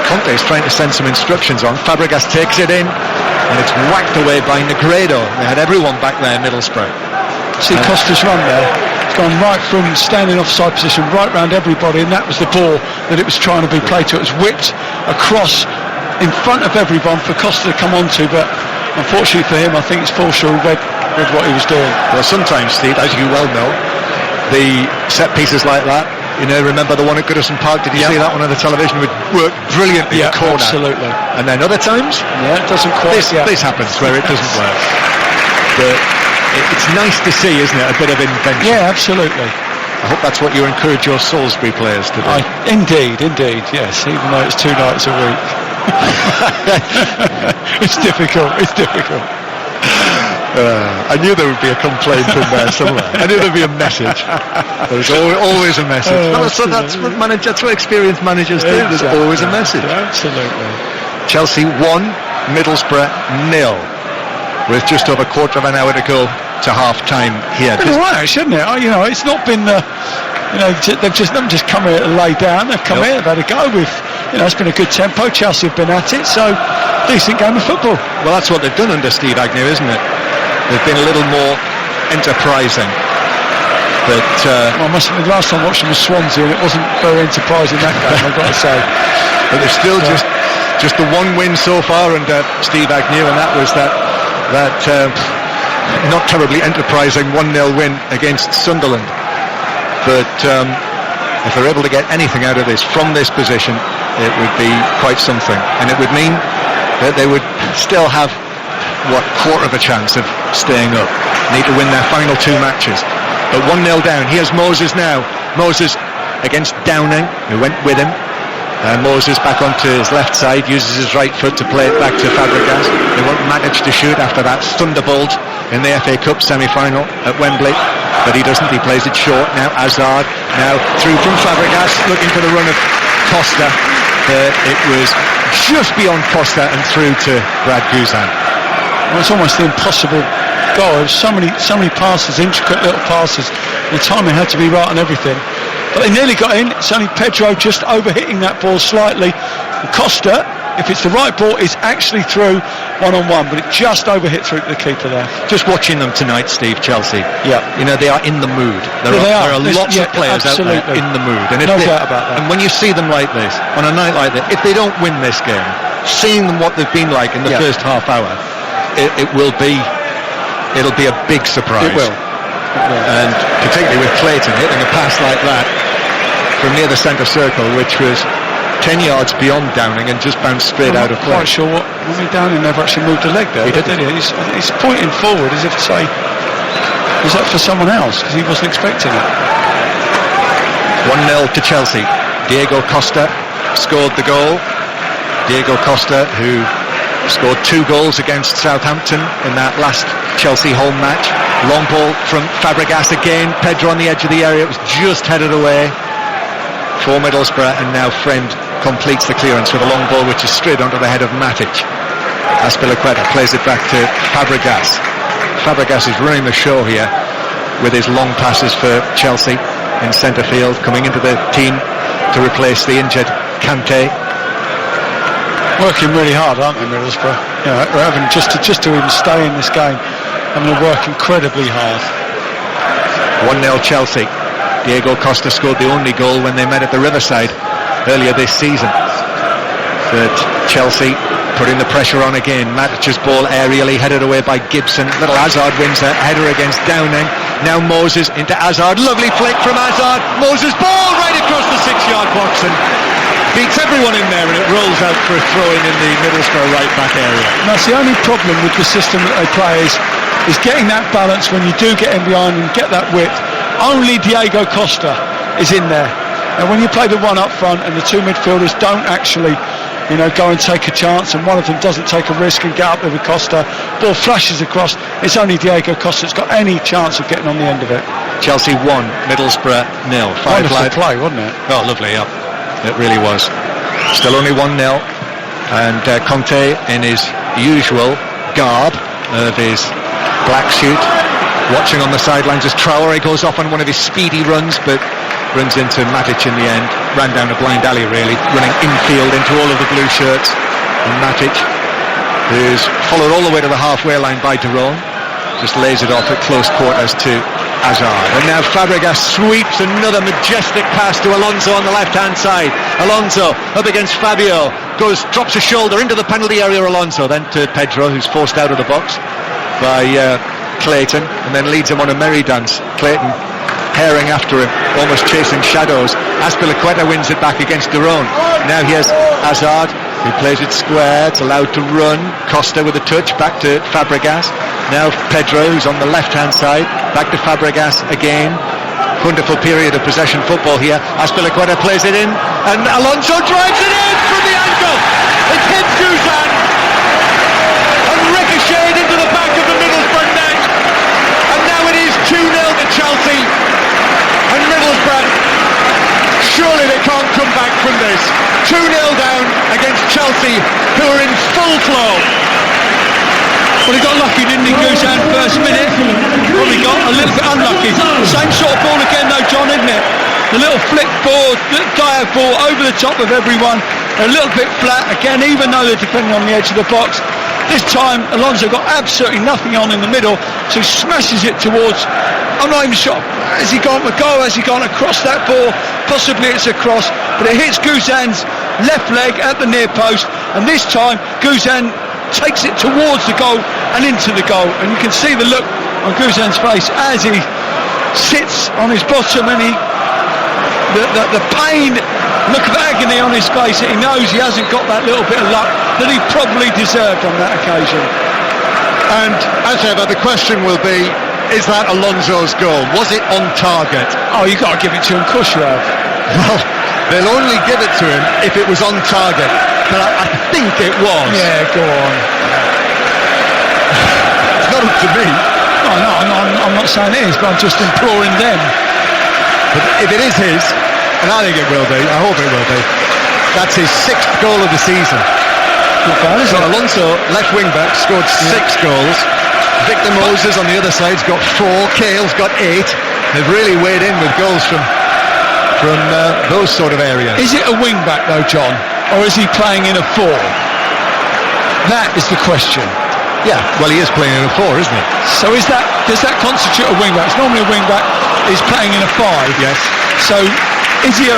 Conte is trying to send some instructions on. Fabregas takes it in, and it's whacked away by Negredo. They had everyone back there, Middlesbrough. See Costa's run there. It's gone right from standing offside position, right round everybody, and that was the ball that it was trying to be played to. It was whipped across in front of everyone for Costa to come onto, but unfortunately for him, I think it's Fulshaw who read what he was doing. Well, sometimes, Steve, as you well know, the set pieces like that, you know, remember the one at Goodison Park? Did you see that one on the television? Would work brilliantly in the corner. Absolutely. And then other times, it doesn't quite. This happens where it doesn't work. But it's nice to see, isn't it? A bit of invention. Yeah, absolutely. I hope that's what you encourage your Salisbury players to do. Indeed, yes. Even though it's 2 nights a week. It's difficult. I knew there would be a complaint in there somewhere. I knew there'd be a message. There's always a message. That's what experienced managers do. There's always a message. Absolutely. Chelsea 1, Middlesbrough 0, with just over a quarter of an hour to go to half-time here. It's all right, shouldn't it? You know, it's not been they've just come here and lay down. They've come here, they've had a go with. It's been a good tempo. Chelsea have been at it, so decent game of football. Well, that's what they've done under Steve Agnew, isn't it? They've been a little more enterprising. But I must admit, last time I watched them was Swansea, and it wasn't very enterprising that game, I've got to say. But there's still just the one win so far under Steve Agnew, and that was that not terribly enterprising 1-0 win against Sunderland. But if they're able to get anything out of this from this position, it would be quite something, and it would mean that they would still have quarter of a chance of staying up. Need to win their final 2 matches, but 1-0 down. Here's Moses now. Moses against Downing, who went with him. Moses back onto his left side, uses his right foot to play it back to Fabregas. They won't manage to shoot after that thunderbolt in the FA Cup semi-final at Wembley, but he doesn't. He plays it short now. Hazard now through from Fabregas, looking for the run of Costa, but it was just beyond Costa and through to Brad Guzan. Well, it's almost the impossible goal. So many passes, intricate little passes. The timing had to be right on everything. But they nearly got in. It's only Pedro just overhitting that ball slightly. And Costa, if it's the right ball, is actually through one-on-one, but it just overhit through the keeper there. Just watching them tonight, Steve, Chelsea. Yeah. They are in the mood. There are lots of players out there in the mood. And no doubt about that. And when you see them like this, on a night like this, if they don't win this game, seeing them what they've been like in the first half hour, it'll be a big surprise. It will. And particularly with Clayton hitting a pass like that from near the centre circle, which was 10 yards beyond Downing and just bounced straight out of play. I'm not quite sure what. Downing never actually moved a leg there, did he? He's pointing forward as if to say, was that for someone else? Because he wasn't expecting it. 1-0 to Chelsea. Diego Costa scored the goal. Diego Costa, who scored 2 goals against Southampton in that last Chelsea home match. Long ball from Fabregas again. Pedro on the edge of the area. It was just headed away for Middlesbrough, and now Friend completes the clearance with a long ball which is straight onto the head of Matic. Azpilicueta plays it back to Fabregas. Fabregas is running the show here with his long passes for Chelsea in centre field, coming into the team to replace the injured Kante. Working really hard, aren't they, Middlesbrough? We're having just to even stay in this game, having to work incredibly hard. 1-0 Chelsea. Diego Costa scored the only goal when they met at the Riverside earlier this season. But Chelsea putting the pressure on again. Matic's ball aerially headed away by Gibson. Little Hazard wins a header against Downing. Now Moses into Hazard. Lovely flick from Hazard. Moses ball right across the 6-yard box and beats everyone in there, and it rolls out for a throw-in in the Middlesbrough right-back area. And that's the only problem with the system that they play is getting that balance when you do get in behind and get that width. Only Diego Costa is in there. And when you play the one up front and the two midfielders don't actually, go and take a chance, and one of them doesn't take a risk and get up there with Costa, ball flashes across, it's only Diego Costa that's got any chance of getting on the end of it. Chelsea 1, Middlesbrough 0. Wonderful play, wasn't it? Oh, lovely, yeah. It really was. Still only 1-0, and Conte in his usual garb of his black suit, watching on the sidelines as Traore goes off on one of his speedy runs, but runs into Matic in the end. Ran down a blind alley really, running infield into all of the blue shirts. And Matic, who's followed all the way to the halfway line by Derone, just lays it off at close quarters to Hazard. And now Fabregas sweeps another majestic pass to Alonso on the left-hand side. Alonso up against Fabio, drops a shoulder into the penalty area. Alonso then to Pedro, who's forced out of the box by Clayton, and then leads him on a merry dance. Clayton herring after him, almost chasing shadows. Azpilicueta wins it back against Derone. Now here's Hazard, who plays it square. It's allowed to run. Costa with a touch, back to Fabregas. Now Pedro, who's on the left-hand side, back to Fabregas again. Wonderful period of possession football here. Azpilicueta plays it in, and Alonso drives it in from the ankle. It hits Guzan and ricocheted into the back of the Middlesbrough net. And now it is 2-0 to Chelsea. And Middlesbrough, surely they can't come back from this. 2-0 down against Chelsea, who are in full flow. Well, he got lucky, didn't he, Guzan, first minute? Well, he got a little bit unlucky. Same sort of ball again, though, John, isn't it? The little flick ball, dive ball over the top of everyone. A little bit flat, again, even though they're defending on the edge of the box. This time, Alonso got absolutely nothing on in the middle, so he smashes it towards... I'm not even sure. Has he gone to goal? Has he gone across that ball? Possibly it's a cross, but it hits Guzan's left leg at the near post, and this time Guzan takes it towards the goal and into the goal, and you can see the look on Guzan's face as he sits on his bottom, and the pain, look of agony on his face, that he knows he hasn't got that little bit of luck that he probably deserved on that occasion. And as ever, the question will be, is that Alonso's goal? Was it on target? Oh, you've got to give it to him, of course you have. Well, they'll only give it to him if it was on target, but I think it was. Yeah, go on. It's not up to me. No, I'm not saying it is, but I'm just imploring them. But if it is his, and I think it will be, I hope it will be, that's his 6th goal of the season. Not bad, is so it? Alonso, left wing back, scored 6 goals. Victor Moses on the other side's got 4. Cale's got 8. They've really weighed in with goals from those sort of areas. Is it a wing back though, John, or is he playing in a 4? That is the question. Yeah, well, he is playing in a 4, isn't he? So does that constitute a wing back? It's normally a wing back is playing in a 5. Yes. So is he a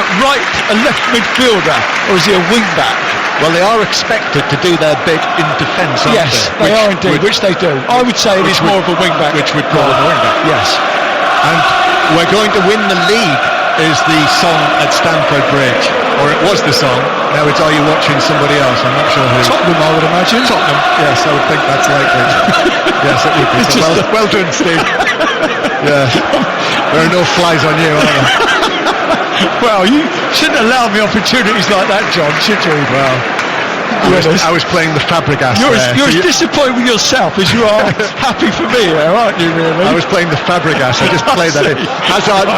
left midfielder, or is he a wing back? Well, they are expected to do their bit in defence, aren't yes, they are indeed, which they do. I would say it is more of a wing back. Which would call him a wing back. Yes. And we're going to win the league is the song at Stamford Bridge. Or it was the song. Now it's Are You Watching Somebody Else? I'm not sure who. Tottenham, I would imagine. Tottenham. Yes, I would think that's likely. Yes, it would be. So well done, Steve. Yeah. There are no flies on you, are there? Well, you shouldn't allow me opportunities like that, John, should you? Well, I was playing the Fabregas. You're as disappointed with yourself as you are happy for me there, aren't you, really? I was playing the Fabregas. I just played that in. Hazard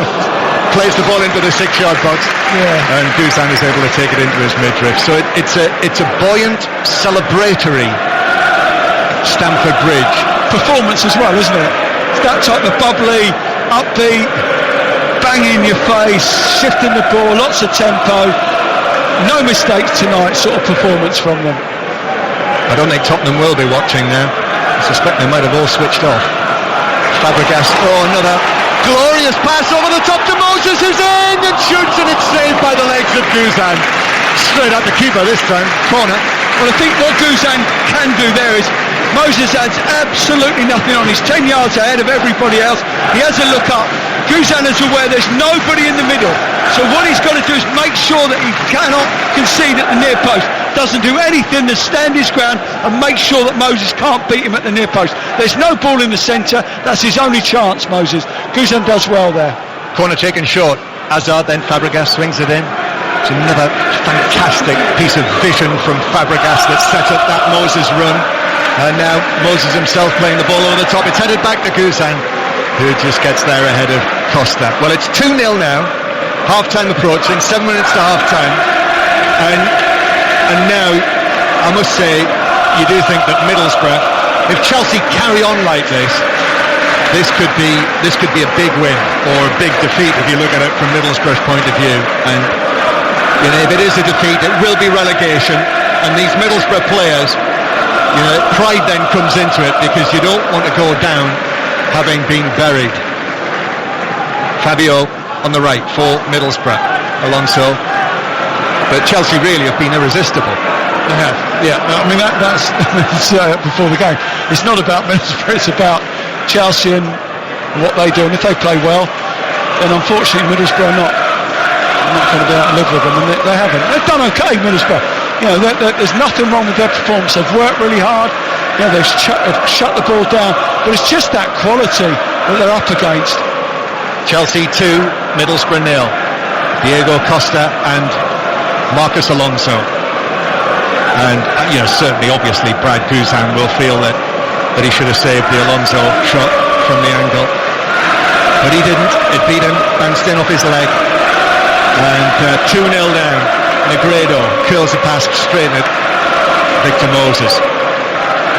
plays the ball into the 6-yard box, and Guzan is able to take it into his midriff. So it's a buoyant, celebratory Stamford Bridge performance as well, isn't it? It's that type of bubbly, upbeat, banging your face, shifting the ball, lots of tempo, no mistakes tonight sort of performance from them. I don't think Tottenham will be watching now. I suspect they might have all switched off. Fabregas, another Glorious pass over the top to Moses, who's in and shoots, and it's saved by the legs of Guzan. Straight at the keeper this time, corner. Well, I think what Guzan can do there is Moses has absolutely nothing on. He's 10 yards ahead of everybody else. He has a look up. Guzan is aware there's nobody in the middle. So what he's got to do is make sure that he cannot concede at the near post. Doesn't do anything to stand his ground and make sure that Moses can't beat him at the near post. There's no ball in the centre. That's his only chance, Moses. Guzan does well there. Corner taken short. Hazard, then Fabregas swings it in. It's another fantastic piece of vision from Fabregas that sets up that Moses run. And now Moses himself playing the ball over the top. It's headed back to Guzan, who just gets there ahead of Costa. Well, it's 2-0 now. Half-time approaching, 7 minutes to half-time. And now, I must say, you do think that Middlesbrough, if Chelsea carry on like this could be a big win or a big defeat if you look at it from Middlesbrough's point of view. And you know, if it is a defeat, it will be relegation. And these Middlesbrough players, you know, pride then comes into it because you don't want to go down having been buried. Fabio on the right for Middlesbrough, Alonso. But Chelsea really have been irresistible. They have, yeah. I mean, that's before the game. It's not about Middlesbrough, it's about Chelsea and what they do. And if they play well, then unfortunately Middlesbrough are not going to be able to live with them. And they haven't. They've done okay, Middlesbrough. You know, there's nothing wrong with their performance. They've worked really hard. You know, they've shut the ball down. But it's just that quality that they're up against. Chelsea 2, Middlesbrough 0. Diego Costa and Marcus Alonso. And you know, certainly, obviously, Brad Guzan will feel that he should have saved the Alonso shot from the angle, but he didn't. It beat him, bounced in off his leg, and 2-0 down. Negredo curls a pass straight at Victor Moses,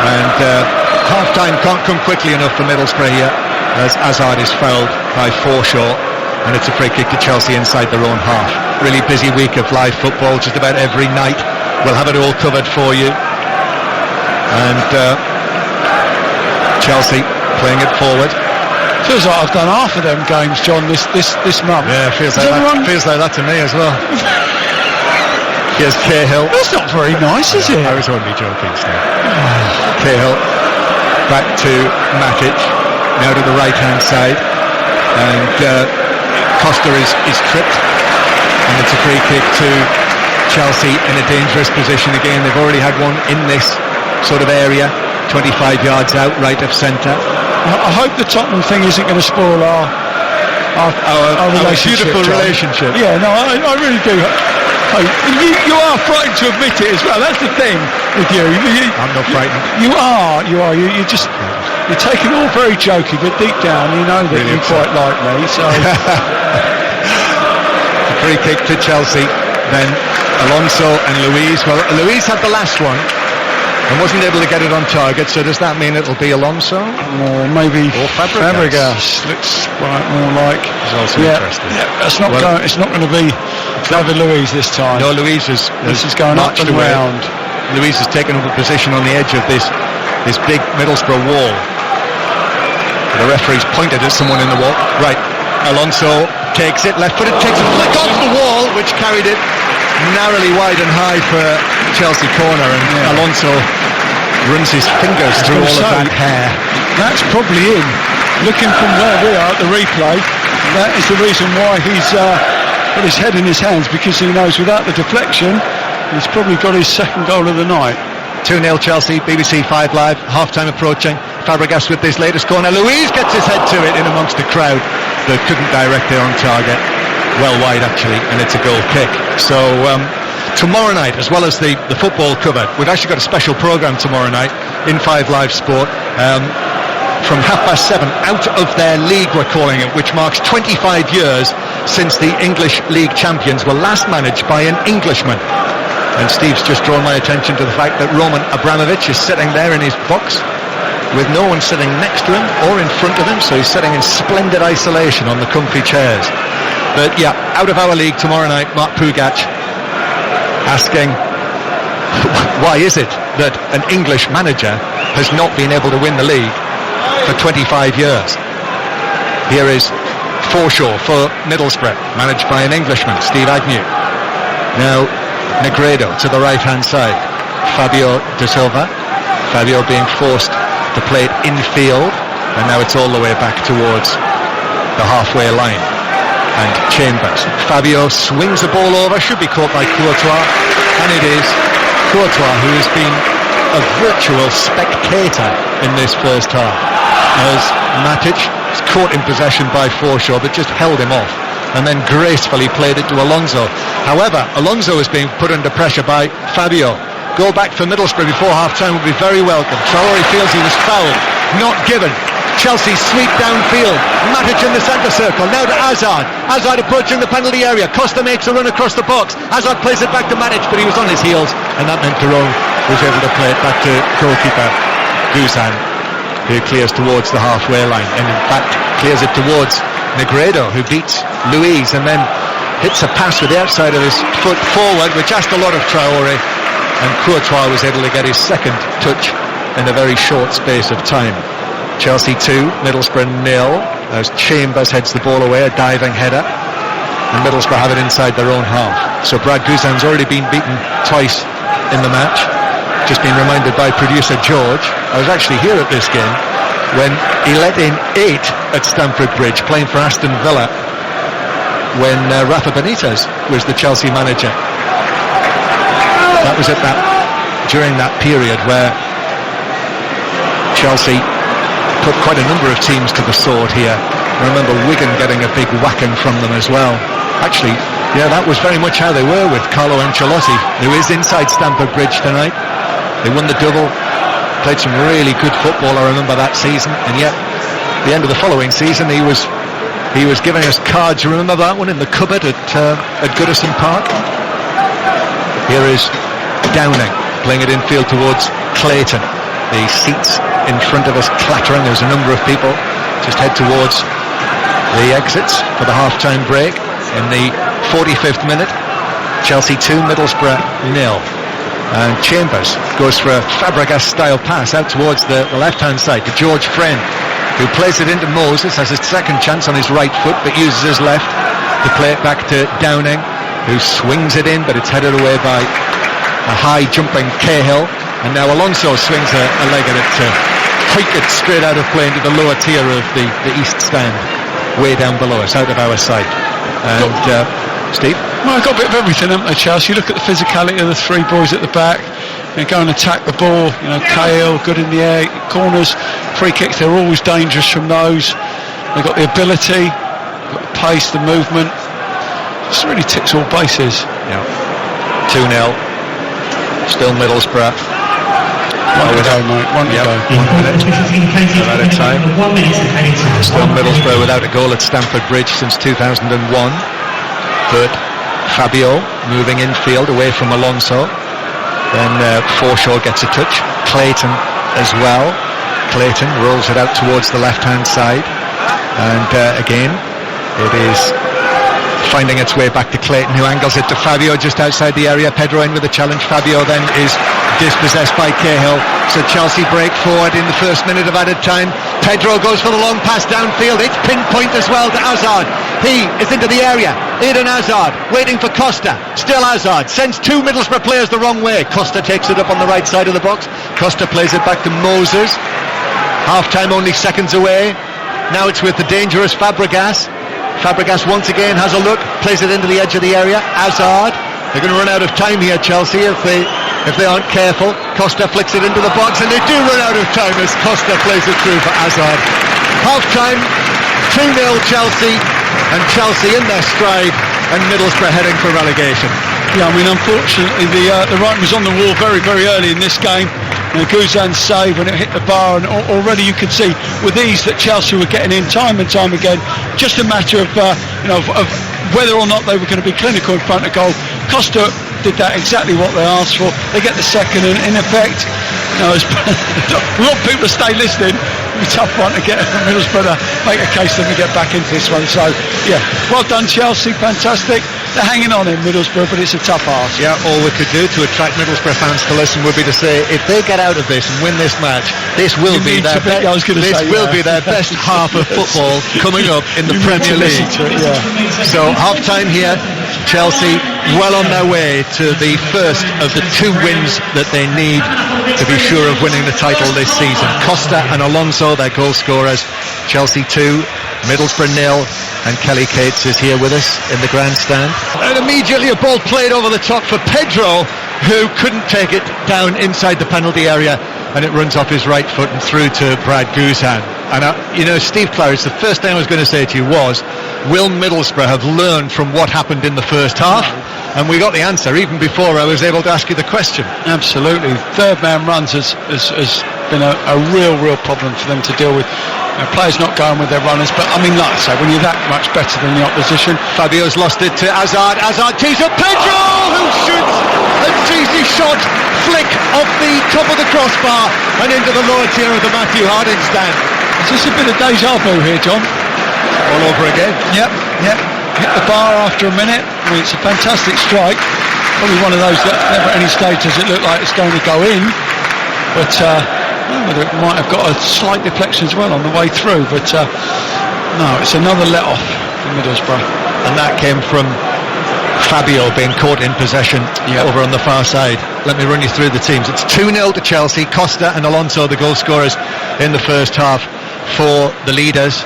and half-time can't come quickly enough for Middlesbrough here, as Hazard is fouled by Forshaw, and it's a free kick to Chelsea inside their own half. Really busy week of live football, just about every night. We'll have it all covered for you. And Chelsea playing it forward. Feels like I've done half of them games, John, this month. Yeah, feels like that to me as well. Here's Cahill. That's not very nice, is it? I was only joking, Steve. Cahill back to Matic, now to the right-hand side, and Costa is tripped, and it's a free kick to Chelsea in a dangerous position again. They've already had one in this sort of area, 25 yards out, right of centre. I hope the Tottenham thing isn't going to spoil our relationship. Beautiful relationship. Yeah, no, I really do. You are frightened to admit it as well. That's the thing with you. I'm not frightened. You are. You just, you're taking it all very jokey, but deep down you know that really you quite like me. So a free kick to Chelsea. Then Alonso and Luiz. Well, Luiz had the last one and wasn't able to get it on target. So does that mean it'll be Alonso? Or maybe Fabregas. Looks more like. It's also interesting. Yeah, it's not going to be David Luiz this time. No, Luiz is going up and round. Luiz has taken up a position on the edge of this big Middlesbrough wall. The referee's pointed at someone in the wall. Right, Alonso takes it, left-footed, takes a flick off the wall, which carried it narrowly wide and high for Chelsea corner, and Alonso runs his fingers through all of that hair. That's probably in. Looking from where we are at the replay, that is the reason why he's got his head in his hands, because he knows without the deflection he's probably got his second goal of the night. 2-0 Chelsea, BBC 5 Live, half-time approaching. Fabregas with this latest corner. Luiz gets his head to it in amongst the crowd that couldn't direct it on target. Well wide actually, and it's a goal kick. So tomorrow night, as well as the football covered, we've actually got a special programme tomorrow night in 5 Live Sport. From 7:30, out of their league we're calling it, which marks 25 years since the English League champions were last managed by an Englishman. And Steve's just drawn my attention to the fact that Roman Abramovich is sitting there in his box with no one sitting next to him or in front of him, so he's sitting in splendid isolation on the comfy chairs. But yeah, out of our league tomorrow night, Mark Pugac asking why is it that an English manager has not been able to win the league for 25 years. Here is Forshaw for Middlesbrough, managed by an Englishman, Steve Agnew. Now Negredo to the right hand side, Fabio De Silva. Fabio being forced to play it infield, and now it's all the way back towards the halfway line. And Chambers. Fabio swings the ball over, should be caught by Courtois, and it is Courtois who has been a virtual spectator in this first half, as Matic was caught in possession by Forshaw but just held him off and then gracefully played it to Alonso. However, Alonso is being put under pressure by Fabio. Goal back for Middlesbrough before half-time would be very welcome. Traore feels he was fouled, not given. Chelsea sweep downfield. Matic in the centre circle. Now to Hazard. Hazard approaching the penalty area. Costa makes a run across the box. Hazard plays it back to Matic, but he was on his heels, and that meant Tyrone was able to play it back to goalkeeper Guzan, who clears towards the halfway line, and in fact clears it towards Negredo, who beats Luiz and then hits a pass with the outside of his foot forward, which asked a lot of Traore, and Courtois was able to get his second touch in a very short space of time. Chelsea 2, Middlesbrough 0, as Chambers heads the ball away, a diving header, and Middlesbrough have it inside their own half. So Brad Guzan's already been beaten twice in the match. Just been reminded by producer George, I was actually here at this game when he let in 8 at Stamford Bridge, playing for Aston Villa, when Rafa Benitez was the Chelsea manager. That was during that period where Chelsea put quite a number of teams to the sword here. I remember Wigan getting a big whacking from them as well. Actually, yeah, that was very much how they were with Carlo Ancelotti, who is inside Stamford Bridge tonight. They won the double, played some really good football, I remember that season, and yet at the end of the following season he was giving us cards. You remember that one in the cupboard at Goodison Park? Here is Downing playing it infield towards Clayton. The seats in front of us clattering. There's a number of people. Just head towards the exits for the half-time break. In the 45th minute, Chelsea 2, Middlesbrough 0. And Chambers goes for a Fabregas-style pass out towards the left-hand side to George Friend, who plays it into Moses, has his second chance on his right foot, but uses his left to play it back to Downing, who swings it in, but it's headed away by a high-jumping Cahill. And now Alonso swings a leg at it to hike it straight out of play into the lower tier of the east stand, way down below us, out of our sight. And Steve? Well, I've got a bit of everything, haven't they, Chelsea? You look at the physicality of the 3 boys at the back. They go and attack the ball. You know, Cahill, good in the air, corners, free kicks, they're always dangerous from those. They've got the ability, got the pace, the movement. Just really ticks all bases. Yeah. 2-0. Still Middlesbrough. One to go, mate. One to go. 1 minute. We're out of time. Still Middlesbrough without a goal at Stamford Bridge since 2001. But Fabio moving infield away from Alonso. Then Forshaw gets a touch. Clayton as well. Clayton rolls it out towards the left-hand side. And again, it is finding its way back to Clayton, who angles it to Fabio just outside the area. Pedro in with the challenge. Fabio then is dispossessed by Cahill, so Chelsea break forward in the first minute of added time. Pedro goes for the long pass downfield. It's pinpoint as well to Hazard. He is into the area. Eden Hazard waiting for Costa. Still Hazard sends 2 Middlesbrough players the wrong way. Costa takes it up on the right side of the box. Costa plays it back to Moses. Half time only seconds away. Now it's with the dangerous Fabregas. Fabregas once again has a look, plays it into the edge of the area. Hazard, they're going to run out of time here, Chelsea, if they aren't careful. Costa flicks it into the box, and they do run out of time as Costa plays it through for Hazard. Half time, 2-0 Chelsea, and Chelsea in their stride, and Middlesbrough heading for relegation. Yeah, I mean, unfortunately the writing was on the wall very, very early in this game. Guzan's save when it hit the bar, and already you could see with ease that Chelsea were getting in time and time again. Just a matter of of whether or not they were going to be clinical in front of goal. Costa did that exactly what they asked for. They get the second, and in effect, we want people to stay listening. It'll be a tough one to get Middlesbrough to make a case that we get back into this one. So yeah, well done Chelsea, fantastic. they're hanging on in Middlesbrough, but it's a tough ask. Yeah, all we could do to attract Middlesbrough fans to listen would be to say, if they get out of this and win this match, this will be their best half of football coming up in the Premier League. So half-time here, Chelsea well on their way to the first of the 2 wins that they need to be sure of winning the title this season. Costa and Alonso, their goal scorers. Chelsea 2, Middlesbrough 0, and Kelly Cates is here with us in the grandstand. And immediately a ball played over the top for Pedro, who couldn't take it down inside the penalty area, and it runs off his right foot and through to Brad Guzan. And Steve Claridge, the first thing I was going to say to you was, will Middlesbrough have learned from what happened in the first half? And we got the answer even before I was able to ask you the question. Absolutely. Third man runs has been a real problem for them to deal with. Players not going with their runners, but I mean, like I say, when you're that much better than the opposition. Fabio's lost it to Hazard. Hazard tees up Pedro, who shoots a cheesy shot, flick off the top of the crossbar and into the lower tier of the Matthew Harding stand. Is this a bit of deja vu here, John? All over again. Yep. Hit the bar after a minute. I mean, it's a fantastic strike. Probably one of those that never at any stage does it look like it's going to go in, but whether it might have got a slight deflection as well on the way through. But no, it's another let-off for Middlesbrough. And that came from Fabio being caught in possession over on the far side. Let me run you through the teams. It's 2-0 to Chelsea. Costa and Alonso, the goal scorers in the first half for the leaders.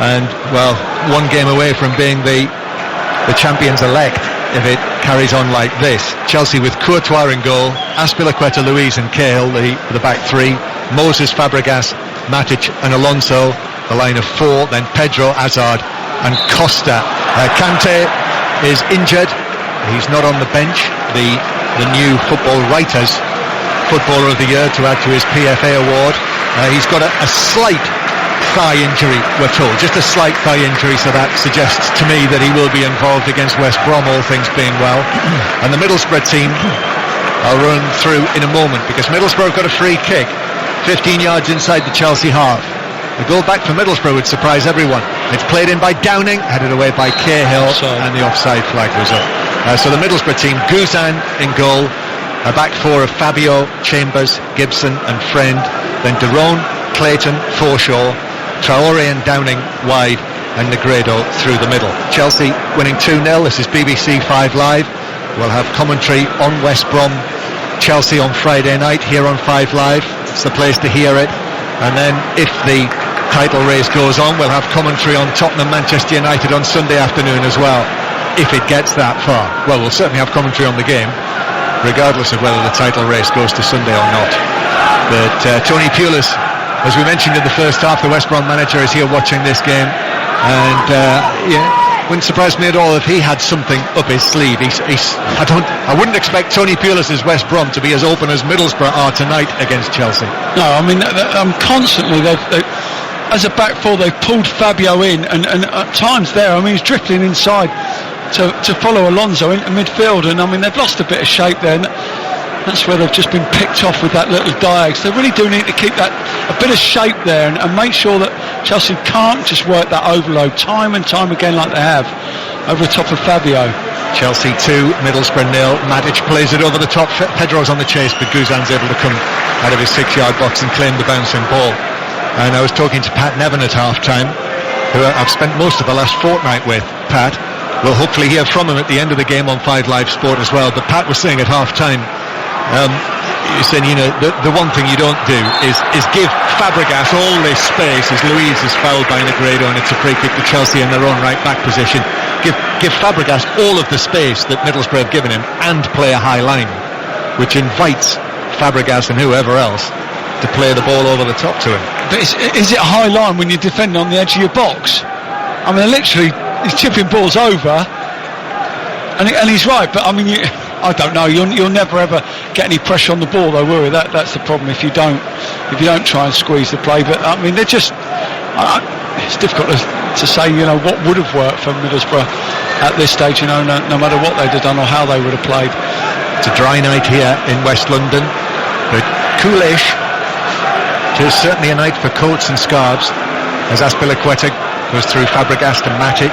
And, well, 1 game away from being the champions-elect if it carries on like this. Chelsea with Courtois in goal, Azpilicueta, Luiz and Cahill, the back 3. Moses, Fabregas, Matic and Alonso, the line of 4. Then Pedro, Hazard and Costa. Kante is injured. He's not on the bench. The new Football Writers Footballer of the Year to add to his PFA award. He's got a slight thigh injury, we're told, just a slight thigh injury, so that suggests to me that he will be involved against West Brom, all things being well. And the Middlesbrough team I'll run through in a moment, because Middlesbrough got a free kick 15 yards inside the Chelsea half. The goal back for Middlesbrough would surprise everyone. It's played in by Downing, headed away by Cahill, and the offside flag was up. So the Middlesbrough team, Guzan in goal, a back 4 of Fabio, Chambers, Gibson and Friend, then Derone, Clayton, Forshaw, Traore and Downing wide, and Negredo through the middle. Chelsea winning 2-0. This is BBC 5 Live. We'll have commentary on West Brom Chelsea on Friday night here on 5 Live. It's the place to hear it. And then if the title race goes on, we'll have commentary on Tottenham Manchester United on Sunday afternoon as well, if it gets that far. Well, we'll certainly have commentary on the game, regardless of whether the title race goes to Sunday or not. But Tony Pulis, as we mentioned in the first half, the West Brom manager is here watching this game, and wouldn't surprise me at all if he had something up his sleeve. I wouldn't expect Tony Pulis's West Brom to be as open as Middlesbrough are tonight against Chelsea. No, I mean, constantly they as a back 4 they've pulled Fabio in, and at times there, I mean, he's drifting inside to follow Alonso into midfield, and I mean, they've lost a bit of shape there. That's where they've just been picked off with that little diag. So they really do need to keep that a bit of shape there, and make sure that Chelsea can't just work that overload time and time again like they have over the top of Fabio. Chelsea 2, Middlesbrough 0. Matic plays it over the top. Pedro's on the chase, but Guzan's able to come out of his 6-yard box and claim the bouncing ball. And I was talking to Pat Nevin at half-time, who I've spent most of the last fortnight with. Pat, we'll hopefully hear from him at the end of the game on 5 Live Sport as well. But Pat was saying at half-time, he said, the one thing you don't do is give Fabregas all this space as Luiz is fouled by Negredo, and it's a free kick to Chelsea in their own right back position. Give Fabregas all of the space that Middlesbrough have given him, and play a high line, which invites Fabregas and whoever else to play the ball over the top to him. But is it a high line when you're defending on the edge of your box? I mean, literally, he's tipping balls over, and he's right, but I mean, I don't know. You'll never ever get any pressure on the ball, though, will you? That's the problem if you don't try and squeeze the play. But I mean, they're just. It's difficult to say, what would have worked for Middlesbrough at this stage. No matter what they'd have done or how they would have played. It's a dry night here in West London, but coolish. It is certainly a night for coats and scarves, as Azpilicueta goes through Fabregas to Matic.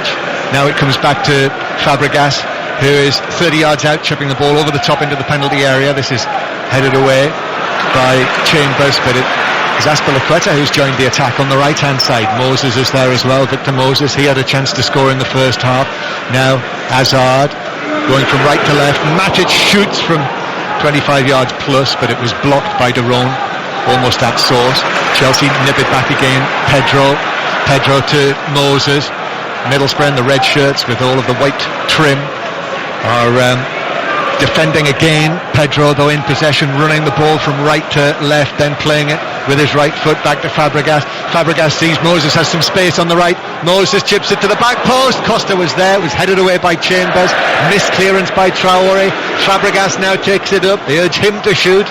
Now it comes back to Fabregas. who is 30 yards out, chipping the ball over the top into the penalty area. This is headed away by Chambers, but it is Azpilicueta who's joined the attack on the right-hand side. Moses is there as well, Victor Moses. He had a chance to score in the first half. Now Hazard going from right to left. Matic shoots from 25 yards plus, but it was blocked by De Roon, almost at source. Chelsea nip it back again. Pedro to Moses. Middlesbrough in the red shirts with all of the white trim are defending again. Pedro, though, in possession, running the ball from right to left, then playing it with his right foot back to Fabregas. Fabregas sees Moses has some space on the right. Moses chips it to the back post. Costa was there, was headed away by Chambers. Missed clearance by Traore. Fabregas now takes it up. They urge him to shoot.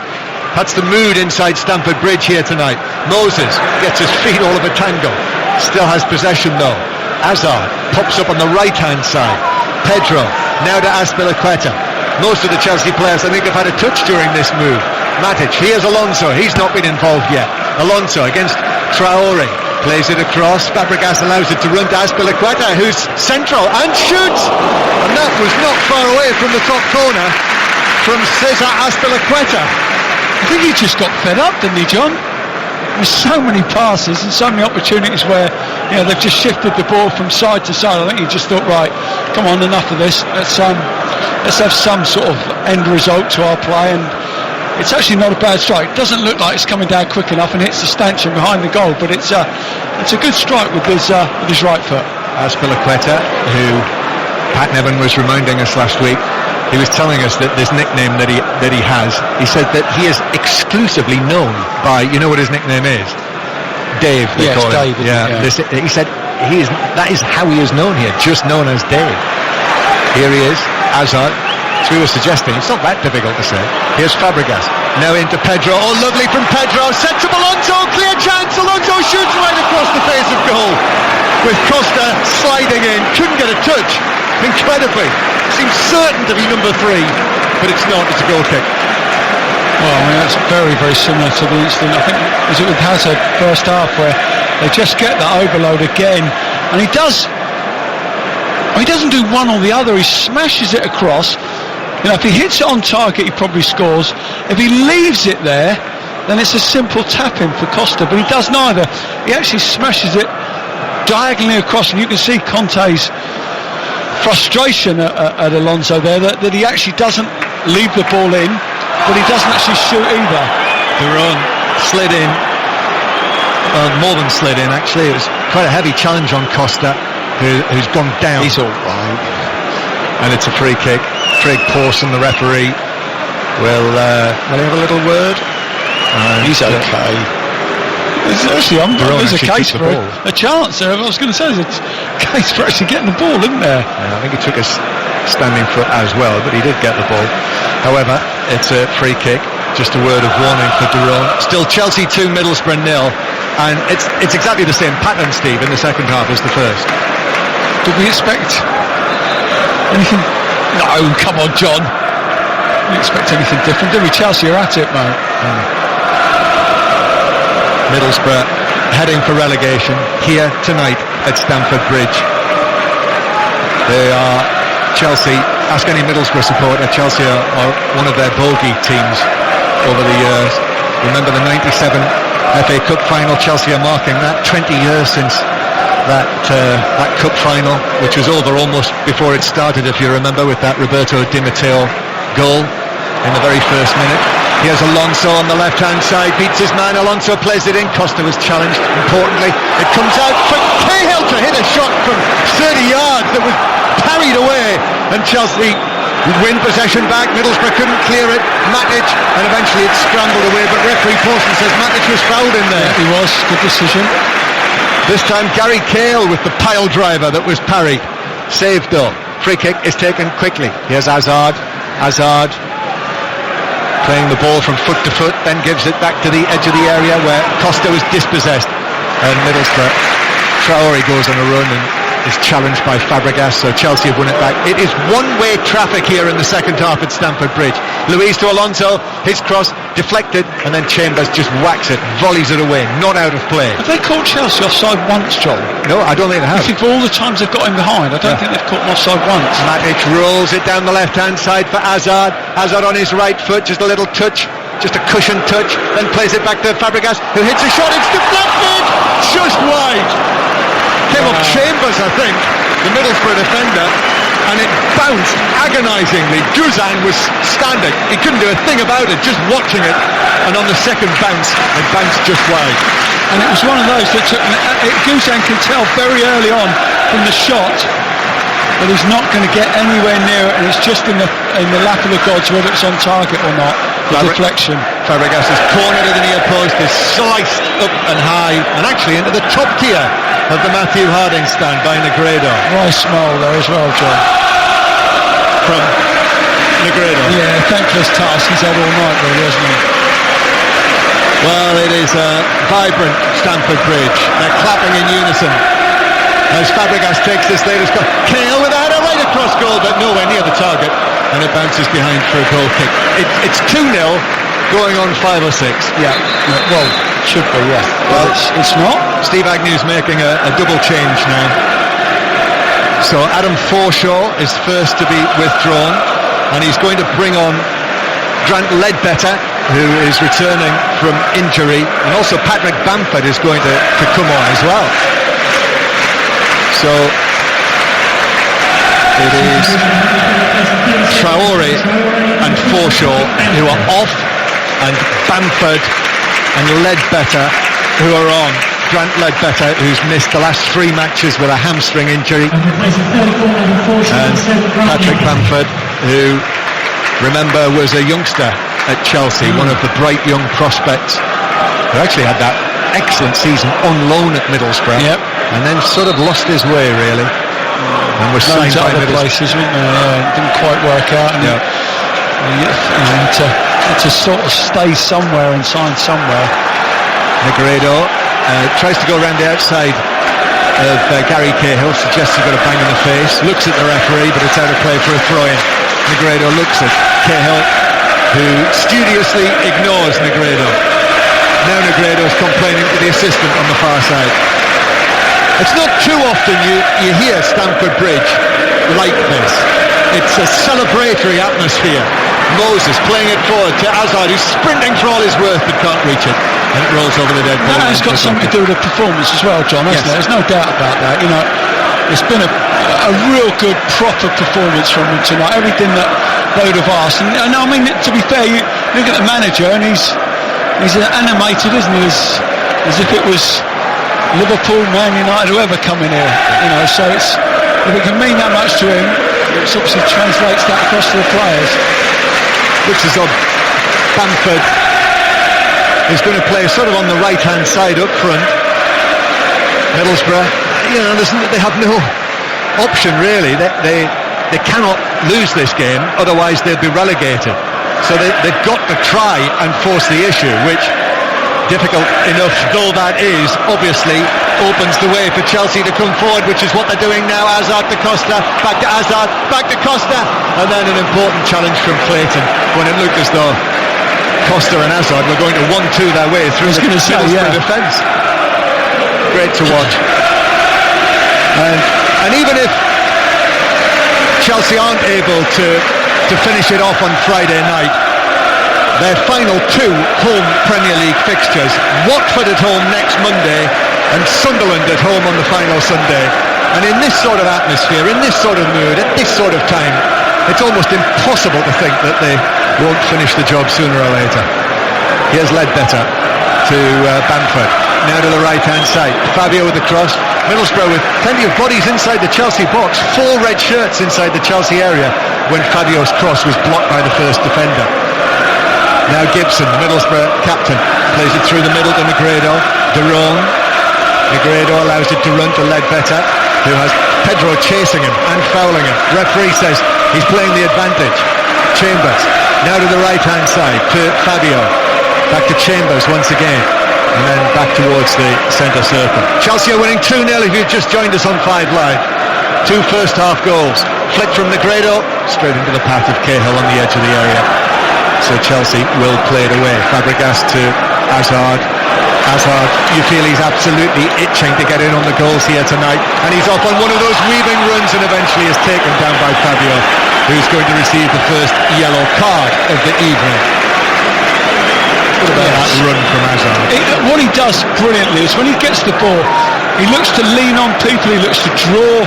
That's the mood inside Stamford Bridge here tonight. Moses gets his feet all of a tango. Still has possession though. Hazard pops up on the right-hand side. Pedro, now to Azpilicueta. Most of the Chelsea players, I think, have had a touch during this move. Matic, here's Alonso. He's not been involved yet. Alonso against Traore. Plays it across. Fabregas allows it to run to Azpilicueta, who's central and shoots. And that was not far away from the top corner from Cesar Azpilicueta. I think he just got fed up, didn't he, John? There's so many passes and so many opportunities where, you know, they've just shifted the ball from side to side. I think he just thought, right, come on, enough of this. Let's have some sort of end result to our play. And it's actually not a bad strike. It doesn't look like it's coming down quick enough and hits the stanchion behind the goal, but it's a good strike with his right foot. Azpilicueta, who Pat Nevin was reminding us last week, he was telling us that this nickname that he has, he said that he is exclusively known by, you know what his nickname is? Dave, they call him. Dave, yeah. He said that is how he is known here, just known as Dave. Here he is, Hazard. As we were suggesting, it's not that difficult to say. Here's Fabregas, now into Pedro. Oh, lovely from Pedro, sets up Alonso, clear chance. Alonso shoots right across the face of goal, with Costa sliding in, couldn't get a touch. Incredibly, seems certain to be number 3, but it's not. It's a goal kick. Well, I mean, that's very, very similar to the incident, I think, was it with Hazard first half, where they just get that overload again, and he doesn't do one or the other. He smashes it across. You know, if he hits it on target, he probably scores. If he leaves it there, then it's a simple tap in for Costa, but he does neither. He actually smashes it diagonally across, and you can see Conte's frustration at Alonso there, that he actually doesn't leave the ball in, but he doesn't actually shoot either. De Roon slid in, more than slid in actually. It was quite a heavy challenge on Costa, who's gone down. He's all right, and it's a free kick. Craig Pawson, the referee, will he have a little word? He's okay. There's a case for a chance there. I was going to say, there's a case for actually getting the ball, isn't there? Yeah, I think he took a standing foot as well, but he did get the ball. However, it's a free kick. Just a word of warning for De Roon. Still Chelsea 2, Middlesbrough 0, and it's exactly the same pattern, Steve, in the second half as the first. Did we expect anything? No, come on, John. We didn't expect anything different, did we? Chelsea are at it, mate. Middlesbrough heading for relegation here tonight at Stamford Bridge. They are Chelsea. Ask any Middlesbrough supporter. Chelsea are one of their bogey teams over the years. Remember the 97 FA Cup final? Chelsea are marking that 20 years since that cup final, which was over almost before it started, if you remember, with that Roberto Di Matteo goal in the very first minute. Here's Alonso on the left-hand side, beats his man. Alonso plays it in. Costa was challenged, importantly. It comes out for Cahill to hit a shot from 30 yards that was parried away, and Chelsea win possession back. Middlesbrough couldn't clear it. Matic, and eventually it scrambled away, but referee Pawson says Matic was fouled in there. Yeah, he was. Good decision. This time Gary Cahill with the pile driver that was parried. Saved though. Free kick is taken quickly. Here's Hazard playing the ball from foot to foot, then gives it back to the edge of the area where Costa was dispossessed, and Middlesbrough, Traore goes on a run and is challenged by Fabregas, so Chelsea have won it back. It is one-way traffic here in the second half at Stamford Bridge. Luiz to Alonso, his cross deflected, and then Chambers just whacks it, volleys it away, not out of play. Have they caught Chelsea offside once, John? No, I don't think they have. I think for all the times they've got him behind, I don't think they've caught him offside once. Matic rolls it down the left-hand side for Hazard. Hazard on his right foot, just a little touch, just a cushion touch, then plays it back to Fabregas, who hits a shot. It's deflected, just wide. Came off Chambers, I think, the Middlesbrough defender, and it bounced agonisingly. Guzan was standing, he couldn't do a thing about it, just watching it, and on the second bounce, it bounced just wide. And it was one of those that took, Guzan can tell very early on from the shot that he's not going to get anywhere near it, and it's just in the lap of the gods whether it's on target or not. The deflection. Fabregas' corner to the near post is sliced up and high, and actually into the top tier of the Matthew Harding stand by Negredo. Nice smile there as well, John. From Negredo. Yeah, thankless task he's had all night, really, hasn't he? Well, it is a vibrant Stamford Bridge. They're clapping in unison as Fabregas takes this latest goal. Cahill with a header right across goal, but nowhere near the target, and it bounces behind for a goal kick. It's 2-0 going on 5 or 6. Yeah, well, should be, yeah. Well, it's not. Steve Agnew's making a double change now. So Adam Forshaw is first to be withdrawn, and he's going to bring on Grant Ledbetter, who is returning from injury, and also Patrick Bamford is going to come on as well. So it is Traore and Forshaw who are off, and Bamford and Ledbetter who are on. Grant Ledbetter, who's missed the last 3 matches with a hamstring injury, and Patrick Bamford, who, remember, was a youngster at Chelsea, one of the bright young prospects who actually had that excellent season on loan at Middlesbrough, and then sort of lost his way really, and was signed by other places, didn't didn't quite work out, and he had to sort of stay somewhere and sign somewhere. Negredo tries to go around the outside of Gary Cahill, suggests he got a bang in the face, looks at the referee, but it's out of play for a throw-in. Negredo looks at Cahill, who studiously ignores Negredo. Now Negredo's complaining to the assistant on the far side. It's not too often you hear Stamford Bridge like this. It's a celebratory atmosphere. Moses playing it forward to Hazard, who's sprinting for all his worth but can't reach it, and it rolls over the dead ball. That has got something to do with the performance as well, John, hasn't it? There's no doubt about that. You know, it's been a real good, proper performance from him tonight. Everything that they would have asked. And I mean, to be fair, you look at the manager, and he's animated, isn't he? As if it was Liverpool, Man United, whoever coming here. You know, so if it can mean that much to him, it obviously translates that across to the players. Looks as though Bamford is going to play sort of on the right-hand side up front. Middlesbrough, you know, they have no option really. They cannot lose this game, otherwise they'll be relegated. So they've got to try and force the issue, which, difficult enough though that is, obviously opens the way for Chelsea to come forward, which is what they're doing now. Hazard to Costa, back to Hazard, back to Costa, and then an important challenge from Clayton when it looked as though Costa and Hazard were going to 1-2 their way through the Middlesbrough defence. Great to watch. And even if Chelsea aren't able to finish it off on Friday night, their final 2 home Premier League fixtures, Watford at home next Monday and Sunderland at home on the final Sunday. And in this sort of atmosphere, in this sort of mood, at this sort of time, it's almost impossible to think that they won't finish the job sooner or later. Here's Ledbetter to Bamford, now to the right-hand side. Fabio with the cross. Middlesbrough with plenty of bodies inside the Chelsea box, 4 red shirts inside the Chelsea area when Fabio's cross was blocked by the first defender. Now Gibson, the Middlesbrough captain, plays it through the middle to Negredo. Negredo allows it to run to Ledbetter, who has Pedro chasing him and fouling him. Referee says he's playing the advantage. Chambers, now to the right-hand side to Fabio. Back to Chambers once again, and then back towards the centre circle. Chelsea are winning 2-0 if you've just joined us on 5 Live. 2 first half goals. Flick from Negredo, straight into the path of Cahill on the edge of the area. so Chelsea will play it away. Fabregas to Hazard. Hazard, you feel he's absolutely itching to get in on the goals here tonight, and he's off on one of those weaving runs and eventually is taken down by Fabio, who's going to receive the first yellow card of the evening. What about that run from Hazard? What he does brilliantly is when he gets the ball, he looks to lean on people, he looks to draw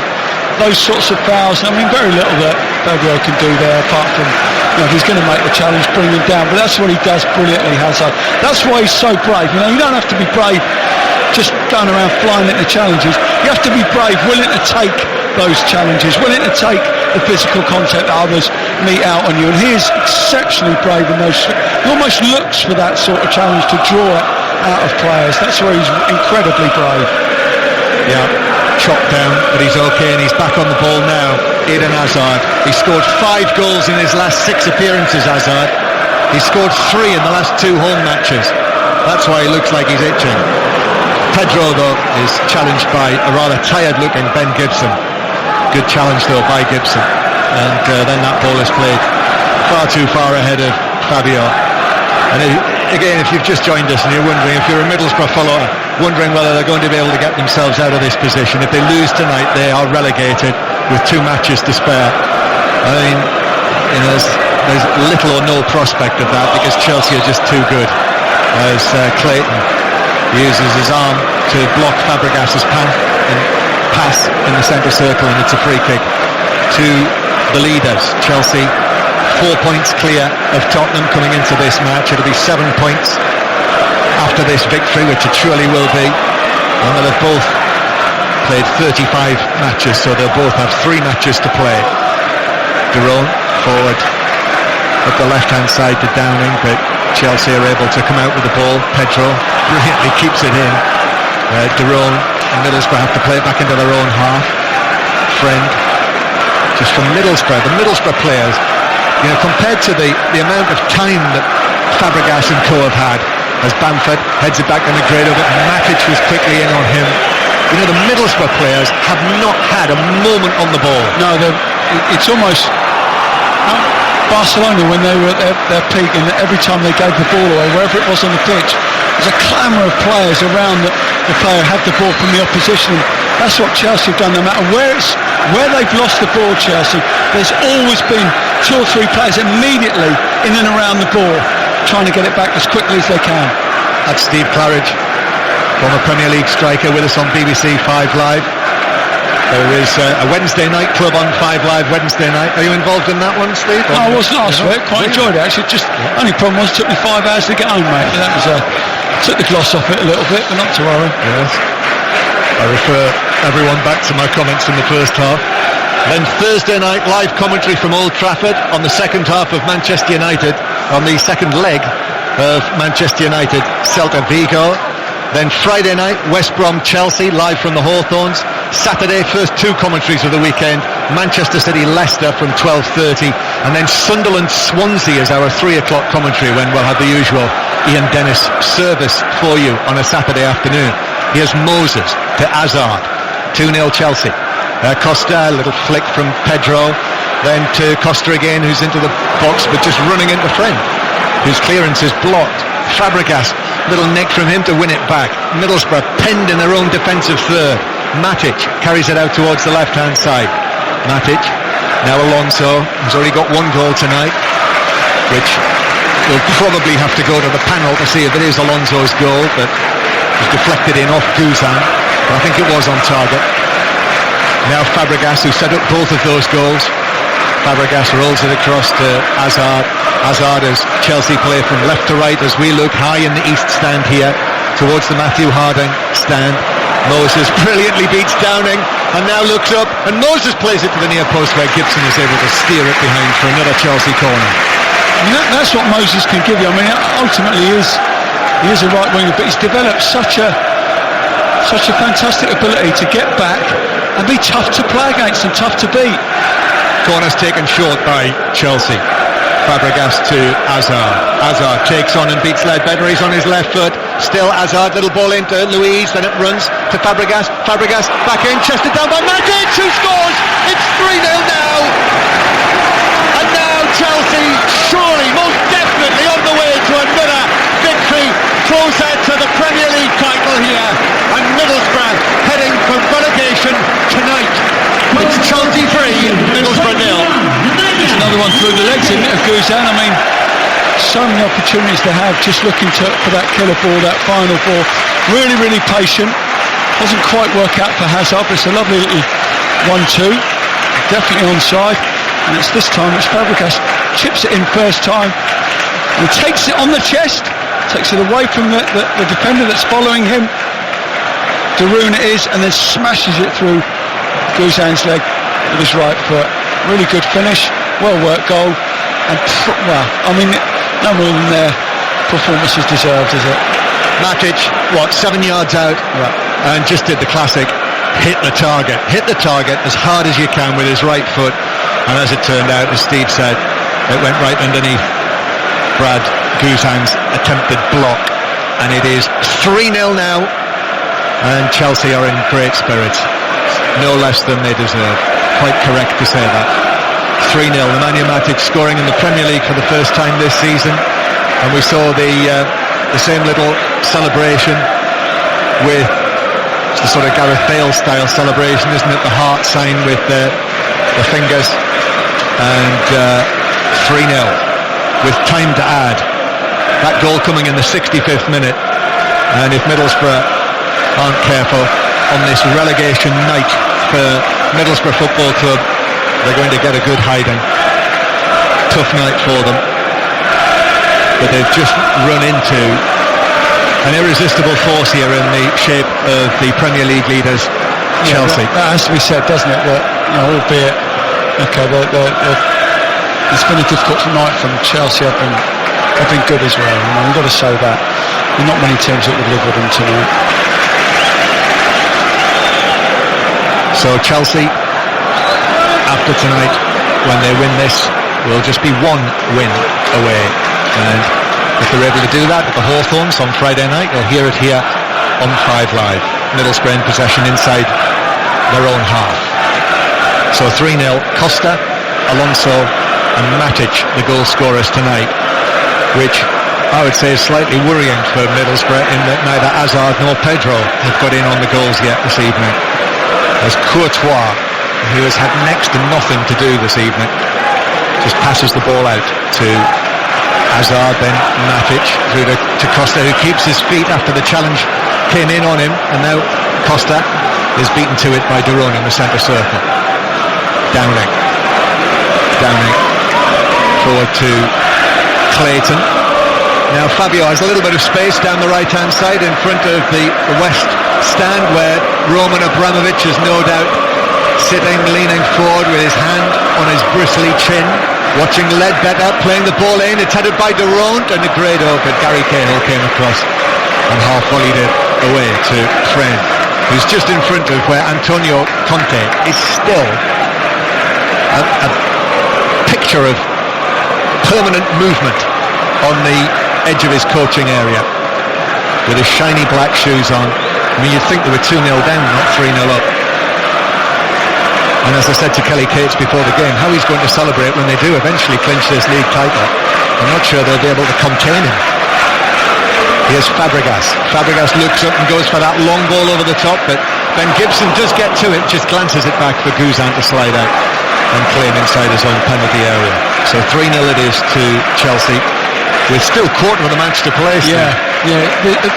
those sorts of fouls. I mean, very little that Fabio can do there, apart from, if he's going to make the challenge, bring him down. But that's what he does brilliantly, Hazard. That's why he's so brave. You don't have to be brave just going around flying into challenges. You have to be brave, willing to take those challenges, willing to take the physical contact that others mete out on you. And he is exceptionally brave in those. He almost looks for that sort of challenge to draw it out of players. That's where he's incredibly brave. Yeah, chopped down, but he's okay, and he's back on the ball now. Eden Hazard. He scored 5 goals in his last 6 appearances, Hazard. He scored 3 in the last 2 home matches. That's why he looks like he's itching. Pedro, though, is challenged by a rather tired-looking Ben Gibson. Good challenge, though, by Gibson. And then that ball is played far too far ahead of Fabio. And again, if you've just joined us and you're wondering, if you're a Middlesbrough follower, wondering whether they're going to be able to get themselves out of this position, if they lose tonight, they are relegated with 2 matches to spare. I mean, there's little or no prospect of that, because Chelsea are just too good. As Clayton uses his arm to block Fabregas's pass in the centre circle, and it's a free kick to the leaders. Chelsea 4 points clear of Tottenham coming into this match. It'll be 7 points after this victory, which it surely will be, and they'll have both played 35 matches, so they'll both have 3 matches to play. Derone forward up the left hand side to Downing, but Chelsea are able to come out with the ball. Pedro brilliantly keeps it in. Derone and Middlesbrough have to play it back into their own half. Friend just from Middlesbrough. The Middlesbrough players, compared to the amount of time that Fabregas and co have had, as Bamford heads it back in the Negredo, but Matic was quickly in on him. The Middlesbrough players have not had a moment on the ball. No, it's almost Barcelona when they were at their peak, and every time they gave the ball away, wherever it was on the pitch, there's a clamour of players around the player had the ball from the opposition. That's what Chelsea have done. No matter where they've lost the ball, Chelsea, there's always been 2 or 3 players immediately in and around the ball, trying to get it back as quickly as they can. That's Steve Claridge, former Premier League striker, with us on BBC 5 Live. There is a Wednesday night club on 5 Live Wednesday night. Are you involved in that one, Steve? No, I was last week. Quite enjoyed it, actually. Just only problem was it took me 5 hours to get home, mate. That was took the gloss off it a little bit, but not to worry. Yes. I refer everyone back to my comments in the first half. Then Thursday night live commentary from Old Trafford on the second half of Manchester United, on the second leg of Manchester United Celta Vigo. Then Friday night, West Brom Chelsea live from the Hawthorns. Saturday, first 2 commentaries of the weekend, Manchester City Leicester from 12:30, and then Sunderland Swansea is our 3 o'clock commentary, when we'll have the usual Ian Dennis service for you on a Saturday afternoon. Here's Moses to Hazard, 2-0 Chelsea. Costa, a little flick from Pedro, then to Costa again, who's into the box but just running into Friend, whose clearance is blocked. Fabregas, little nick from him to win it back. Middlesbrough penned in their own defensive third. Matic carries it out towards the left hand side. Matic, now Alonso, who's already got 1 goal tonight, which will probably have to go to the panel to see if it is Alonso's goal, but was deflected in off Guzan, but I think it was on target. Now Fabregas, who set up both of those goals. Fabregas rolls it across to Hazard. Hazard, as Chelsea play from left to right, as we look high in the east stand here towards the Matthew Harding stand. Moses brilliantly beats Downing and now looks up, and Moses plays it to the near post, where Gibson is able to steer it behind for another Chelsea corner. And that's what Moses can give you. I mean, ultimately he is a right winger, but he's developed such a fantastic ability to get back and be tough to play against and tough to beat. Corner's taken short by Chelsea. Fabregas to Hazard. Hazard takes on and beats Ledbetter. He's on his left foot. Still Hazard, little ball into Luiz, then it runs to Fabregas. Fabregas back in, chested down by Matic, who scores. It's 3-0 now. And now Chelsea surely, most definitely closer to the Premier League title here, and Middlesbrough heading for relegation tonight. It's Chelsea 3, Middlesbrough 0. There's another one through the legs in of Guzan. I mean, so many opportunities to have, just looking for that killer ball, that final ball. Really, really patient. Doesn't quite work out for Hazard, but it's a lovely little 1-2. Definitely onside. And it's this time, it's Fabregas. Chips it in first time. And he takes it on the chest. Takes it away from the defender that's following him. Darun it is, and then smashes it through Guzan's leg with his right foot. Really good finish. Well worked goal. And, well, I mean, no more than their performance is deserved, is it? Matic, 7 yards out, and just did the classic, hit the target as hard as you can with his right foot, and as it turned out, as Steve said, it went right underneath Brad Guzan's attempted block, and it is 3-0 now, and Chelsea are in great spirits, no less than they deserve. Quite correct to say that. 3-0, Nemanja Matic scoring in the Premier League for the first time this season, and we saw the same little celebration with the sort of Gareth Bale style celebration, isn't it? The heart sign with the fingers, and 3-0 with time to add. That goal coming in the 65th minute, and if Middlesbrough aren't careful on this relegation night for Middlesbrough Football Club, they're going to get a good hiding. Tough night for them, but they've just run into an irresistible force here in the shape of the Premier League leaders, Chelsea. That has to be said, doesn't it? That, albeit, okay, it's been a difficult night from Chelsea. Have been good as well. We've got to say that. There are not many teams that would live with them tonight. So Chelsea, after tonight, when they win this, will just be one win away, and if they're able to do that at the Hawthorns on Friday night, you'll hear it here on 5 Live. Middlesbrough in possession inside their own half. So 3-0, Costa, Alonso and Matic, the goal scorers tonight, which I would say is slightly worrying for Middlesbrough in that neither Hazard nor Pedro have got in on the goals yet this evening. As Courtois, who has had next to nothing to do this evening, just passes the ball out to Hazard, then Matic through to Costa, who keeps his feet after the challenge came in on him, and now Costa is beaten to it by Darun in the centre circle. Downing forward to Clayton. Now Fabio has a little bit of space down the right hand side in front of the west stand, where Roman Abramovich is no doubt sitting, leaning forward with his hand on his bristly chin, watching Ledbetter playing the ball in. It's headed by Durant, and a great open. Gary Cahill came across and half volleyed it away to Friend, who's just in front of where Antonio Conte is still a picture of permanent movement on the edge of his coaching area with his shiny black shoes on. I mean, you'd think they were 2-0 down, not 3-0 up. And as I said to Kelly Cates before the game, how he's going to celebrate when they do eventually clinch this league title, I'm not sure they'll be able to contain him. Here's Fabregas. Fabregas looks up and goes for that long ball over the top, but Ben Gibson does get to it, just glances it back for Guzan to slide out and claim inside his own penalty area. So 3-0 it is to Chelsea, with still quarter of the match to play. Yeah.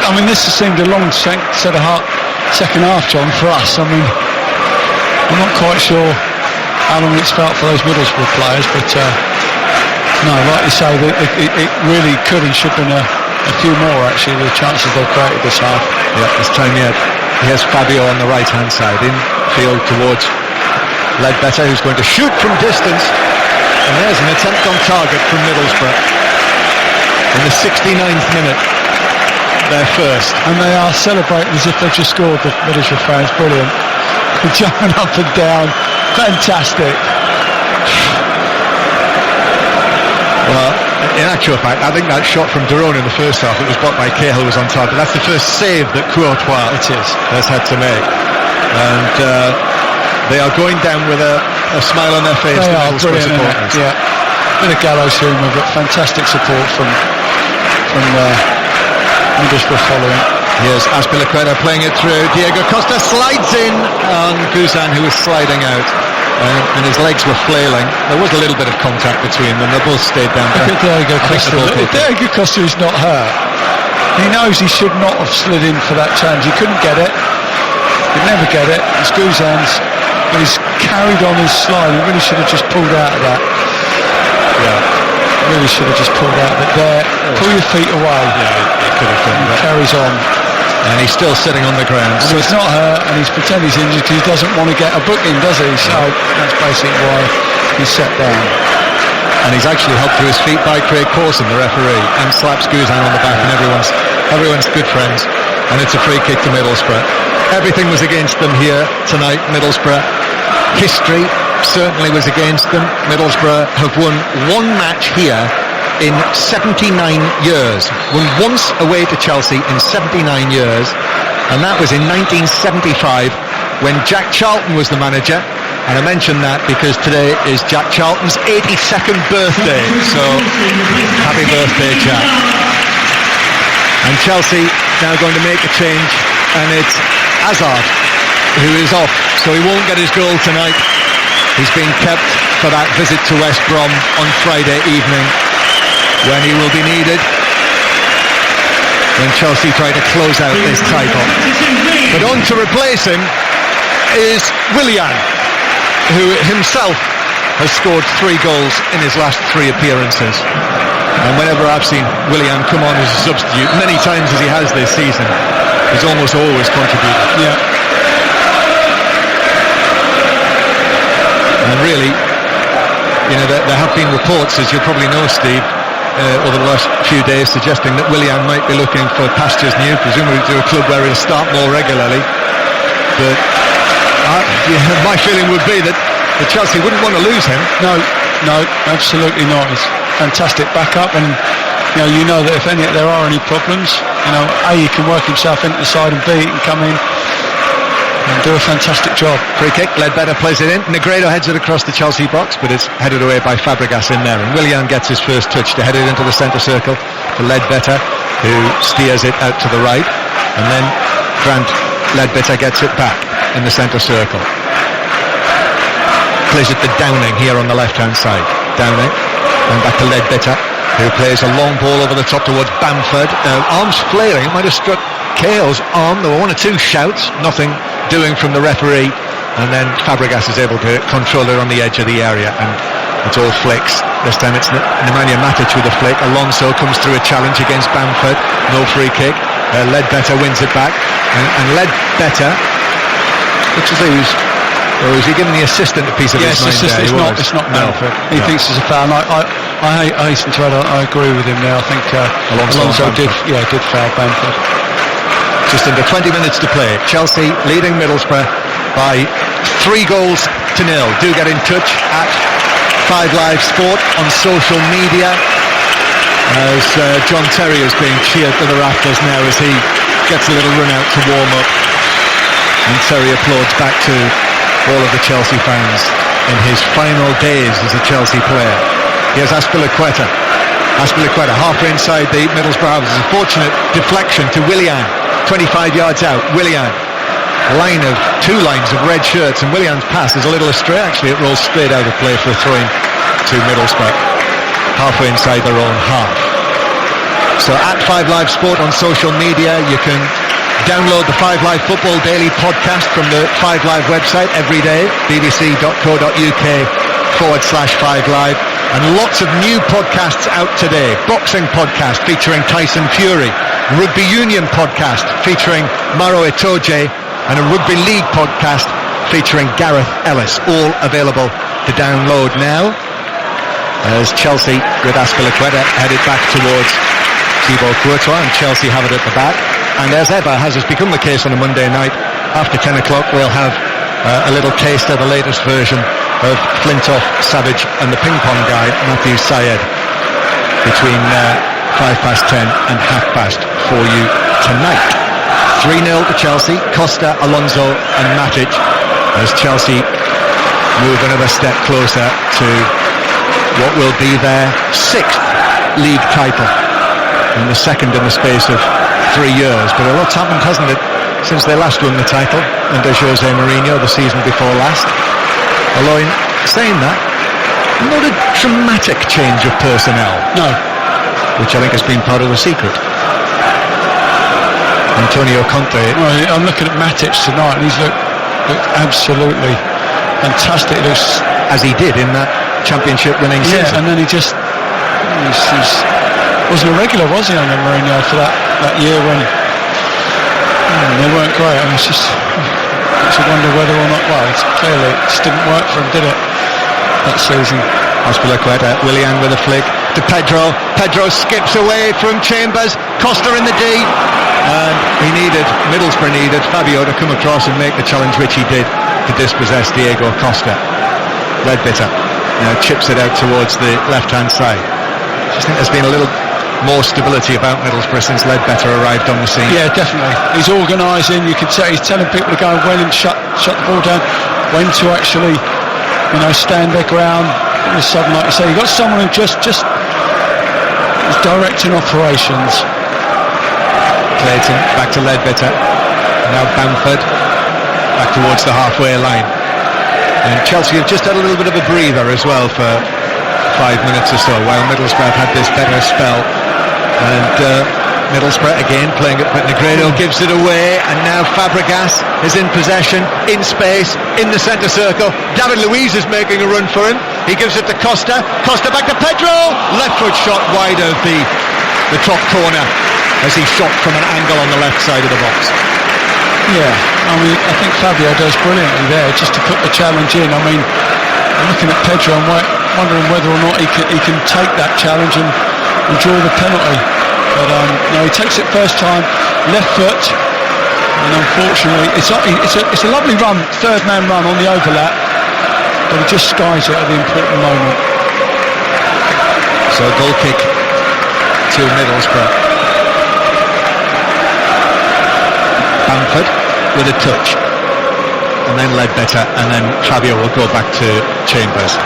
I mean, this has seemed a long second half, John, for us. I mean, I'm not quite sure how long it's felt for those Middlesbrough players, but no, like you say, it really could and should have been a few more, actually, the chances they've created this half. Yeah, this time yet. Here's Fabio on the right hand side, infield towards Ledbetter, who's going to shoot from distance, and there's an attempt on target from Middlesbrough in the 69th minute. Their first, and they are celebrating as if they've just scored. The Middlesbrough fans, brilliant, jumping up and down, fantastic. Well, in actual fact, I think that shot from Darun in the first half, it was blocked by Cahill, was on target. That's the first save that Courtois has had to make, and they are going down with a smile on their face. They are brilliant, yeah. Bit of gallows humour, but fantastic support from Middlesbrough following. Here's Azpilicueta playing it through. Diego Costa slides in on Guzan, who was sliding out, and his legs were flailing. There was a little bit of contact between them. They both stayed down. Look at Diego Costa. Diego Costa is not hurt. He knows he should not have slid in for that challenge. He couldn't get it. He'd never get it. It's Guzan's, but he's carried on his slide. He really should have just pulled out of that. Yeah, really should have just pulled out. But there, pull your feet away. Yeah, he could have done that. Carries on. And he's still sitting on the ground. And he's not hurt, and he's pretending he's injured because he doesn't want to get a booking, does he? So that's basically why he's sat down. And he's actually helped to his feet by Craig Pawson, the referee, and slaps Guzan on the back, and everyone's good friends. And it's a free kick to Middlesbrough. Everything was against them here tonight, Middlesbrough. History certainly was against them. Middlesbrough have won one match here in 79 years. Won once away to Chelsea in 79 years, and that was in 1975 when Jack Charlton was the manager. And I mention that because today is Jack Charlton's 82nd birthday, so happy birthday, Jack. And Chelsea now going to make a change, and it's Hazard who is off, so he won't get his goal tonight. He's been kept for that visit to West Brom on Friday evening, when he will be needed when Chelsea try to close out this title. But on to replace him is Willian, who himself has scored 3 goals in his last 3 appearances. And whenever I've seen Willian come on as a substitute, many times as he has this season, he's almost always contributed. Yeah. And really, you know, there have been reports, as you'll probably know, Steve, over the last few days, suggesting that Willian might be looking for pastures new, presumably to a club where he'll start more regularly. But my feeling would be that Chelsea wouldn't want to lose him. No, absolutely not. He's fantastic backup, and you know that if there are any problems, A, he can work himself into the side, and B, he can come in and do a fantastic job. Free kick, Ledbetter plays it in. Negredo heads it across the Chelsea box, but it's headed away by Fabregas in there, and Willian gets his first touch to head it into the centre circle for Ledbetter, who steers it out to the right, and then Grant Ledbetter gets it back in the centre circle. Plays it to Downing here on the left-hand side. Downing, going back to Ledbetter, who plays a long ball over the top towards Bamford. Arms flailing, it might have struck Cahill's arm. There were 1 or 2 shouts, nothing doing from the referee, and then Fabregas is able to control it on the edge of the area, and it's all flicks. This time it's Nemanja Matic with a flick. Alonso comes through a challenge against Bamford, no free kick. Ledbetter wins it back, and Ledbetter looks as though is he giving the assistant a piece of his mind there? It's not Bamford. He thinks it's a foul. I hasten to add, I agree with him there. I think Alonso did foul Bamford. Just under 20 minutes to play. Chelsea leading Middlesbrough by 3 goals to 0. Do get in touch at 5 Live Sport on social media, as John Terry is being cheered to the rafters now as he gets a little run out to warm up, and Terry applauds back to all of the Chelsea fans in his final days as a Chelsea player. Here's Azpilicueta halfway inside the Middlesbrough half. It's a fortunate deflection to Willian, 25 yards out. Willian, 2 lines of red shirts, and Willian's pass is a little astray. Actually, it rolls straight out of play for a throw-in to Middlesbrough, halfway inside their own half. So at 5 Live Sport on social media, you can download the 5 Live Football Daily podcast from the 5 Live website every day, bbc.co.uk/5 Live, and lots of new podcasts out today. Boxing podcast featuring Tyson Fury, Rugby Union podcast featuring Maro Itoje, and a Rugby League podcast featuring Gareth Ellis, all available to download now, as Chelsea with Azpilicueta headed back towards Thibaut Courtois, and Chelsea have it at the back. And as ever has become the case on a Monday night, after 10 o'clock we'll have a little taste of the latest version of Flintoff, Savage and the ping pong guy Matthew Syed between 10:05 and 10:30 for you tonight. 3-0 to Chelsea. Costa, Alonso and Matic, as Chelsea move another step closer to what will be their 6th league title, and the second in the space of 3 years, but a lot's happened, hasn't it, since they last won the title under Jose Mourinho the season before last. Although in saying that, not a dramatic change of personnel. No. Which I think has been part of the secret. Antonio Conte. Well, I'm looking at Matic tonight, and he's looked absolutely fantastic. He looks, as he did in that championship-winning season. And then he wasn't a regular, was he, under Mourinho for that year when they weren't great. I mean, it's just to wonder whether or not. Well, clearly it just didn't work for him, did it, that season? Azpilicueta, Willian with a flick to Pedro. Pedro skips away from Chambers. Costa in the D, and Middlesbrough needed Fabio to come across and make the challenge, which he did, to dispossess Diego Costa. Ledbetter now chips it out towards the left-hand side. I just think there's been a little more stability about Middlesbrough since Ledbetter arrived on the scene. Yeah, definitely. He's organising. You could say he's telling people to go when and shut the ball down, when to actually, stand their ground. All of a sudden, like you say, you've got someone who just is directing operations. Clayton back to Ledbetter. Now Bamford back towards the halfway line. And Chelsea have just had a little bit of a breather as well for 5 minutes or so, while Middlesbrough have had this better spell. And Middlesbrough again playing it, but Negredo gives it away, and now Fabregas is in possession, in space, in the centre circle. David Luiz is making a run for him. He gives it to Costa. Costa back to Pedro. Left foot shot wide of the top corner as he shot from an angle on the left side of the box. Yeah, I mean, I think Fabio does brilliantly there just to put the challenge in. I mean, I'm looking at Pedro and wondering whether or not he can take that challenge and draw the penalty. But no, he takes it first time, left foot, and unfortunately, it's a lovely run, third man run on the overlap, but he just skies it at the important moment. So goal kick to Middlesbrough. Bamford with a touch, and then Ledbetter, and then Fabio will go back to Chambers.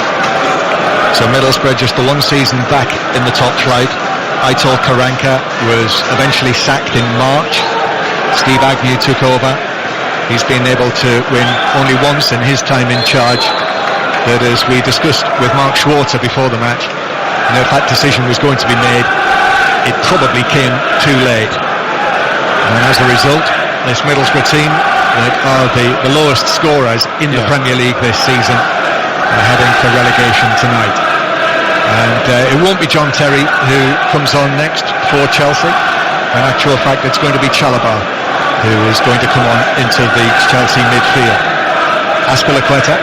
So Middlesbrough just the one season back in the top flight. Aitor Karanka was eventually sacked in March. Steve Agnew took over. He's been able to win only once in his time in charge. But as we discussed with Mark Schwarzer before the match, if that decision was going to be made, it probably came too late. And as a result, this Middlesbrough team, that are the lowest scorers in the Premier League this season, are heading for relegation tonight. And it won't be John Terry who comes on next for Chelsea. In actual fact, it's going to be Chalobah who is going to come on into the Chelsea midfield. Azpilicueta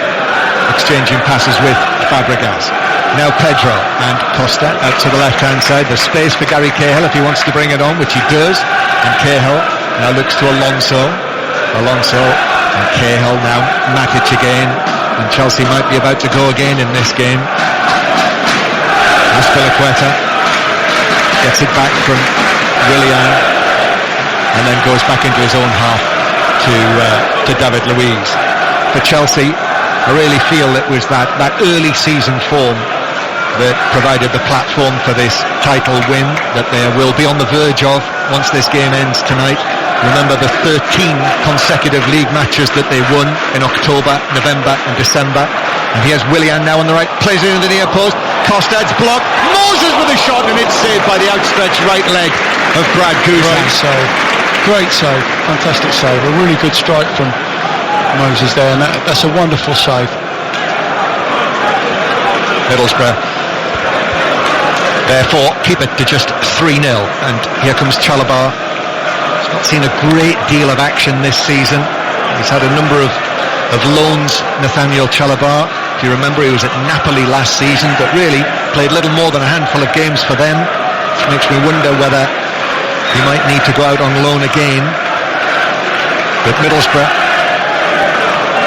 exchanging passes with Fabregas. Now Pedro and Costa out to the left-hand side. There's space for Gary Cahill if he wants to bring it on, which he does. And Cahill now looks to Alonso and Cahill now. Matic again, and Chelsea might be about to go again in this game. Azpilicueta gets it back from Willian, and then goes back into his own half to David Luiz. For Chelsea, I really feel it was that early season form that provided the platform for this title win that they will be on the verge of once this game ends tonight. Remember the 13 consecutive league matches that they won in October, November and December. And here's Willian now on the right, plays it in the near post. Costa, it's blocked. Moses with a shot, and it's saved by the outstretched right leg of Brad Guzan. Great save, fantastic save. A really good strike from Moses there, and that's a wonderful save. Middlesbrough therefore keep it to just 3-0, and here comes Chalobah. He's not seen a great deal of action this season. He's had a number of loans, Nathaniel Chalobah. If you remember, he was at Napoli last season, but really played little more than a handful of games for them, which makes me wonder whether he might need to go out on loan again. But Middlesbrough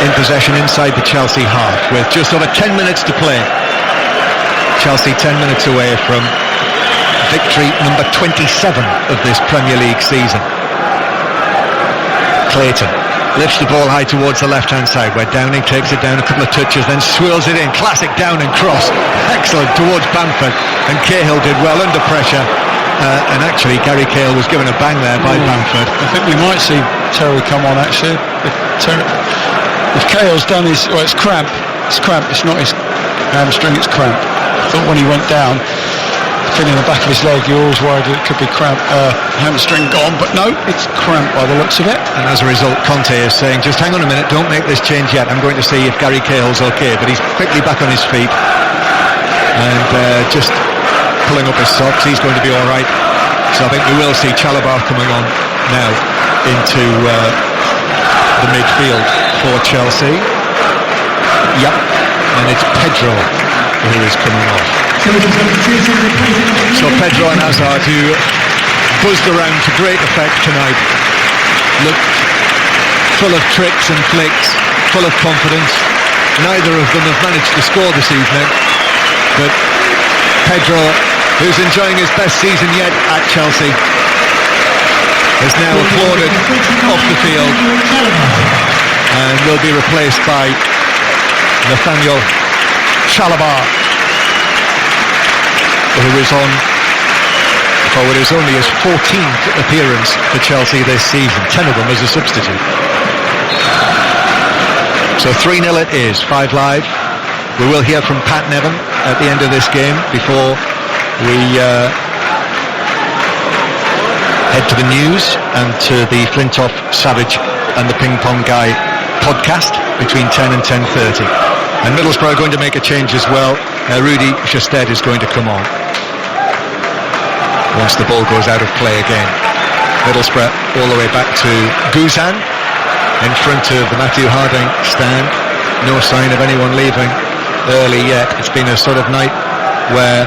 in possession inside the Chelsea half with just over 10 minutes to play. Chelsea 10 minutes away from victory number 27 of this Premier League season. Clayton lifts the ball high towards the left-hand side, where Downing takes it down a couple of touches, then swirls it in. Classic down and cross. Excellent towards Bamford, and Cahill did well under pressure and actually Gary Cahill was given a bang there by Bamford. I think we might see Terry come on actually. If Cahill's done his, well, it's cramp. It's not his hamstring, it's cramp. I thought when he went down, feeling the back of his leg, you're always worried it could be cramp, hamstring gone, but no, it's cramp by the looks of it. And as a result, Conte is saying, just hang on a minute, don't make this change yet, I'm going to see if Gary Cahill's okay. But he's quickly back on his feet and just pulling up his socks. He's going to be all right. So I think we will see Chalobah coming on now into the midfield for Chelsea. Yep, and it's Pedro who is coming off. So Pedro and Hazard, who buzzed around to great effect tonight, looked full of tricks and flicks, full of confidence. Neither of them have managed to score this evening, but Pedro, who's enjoying his best season yet at Chelsea, is now applauded off the field and will be replaced by Nathaniel Chalobah, who is on for what is only his 14th appearance for Chelsea this season, 10 of them as a substitute. So 3-0 it is, 5 Live. We will hear from Pat Nevin at the end of this game before we head to the news and to the Flintoff, Savage and the Ping Pong Guy podcast between 10 and 10:30. And Middlesbrough are going to make a change as well. Rudy Sjusted is going to come on once the ball goes out of play again. Middlesbrough all the way back to Guzan in front of the Matthew Harding stand. No sign of anyone leaving early yet. It's been a sort of night where,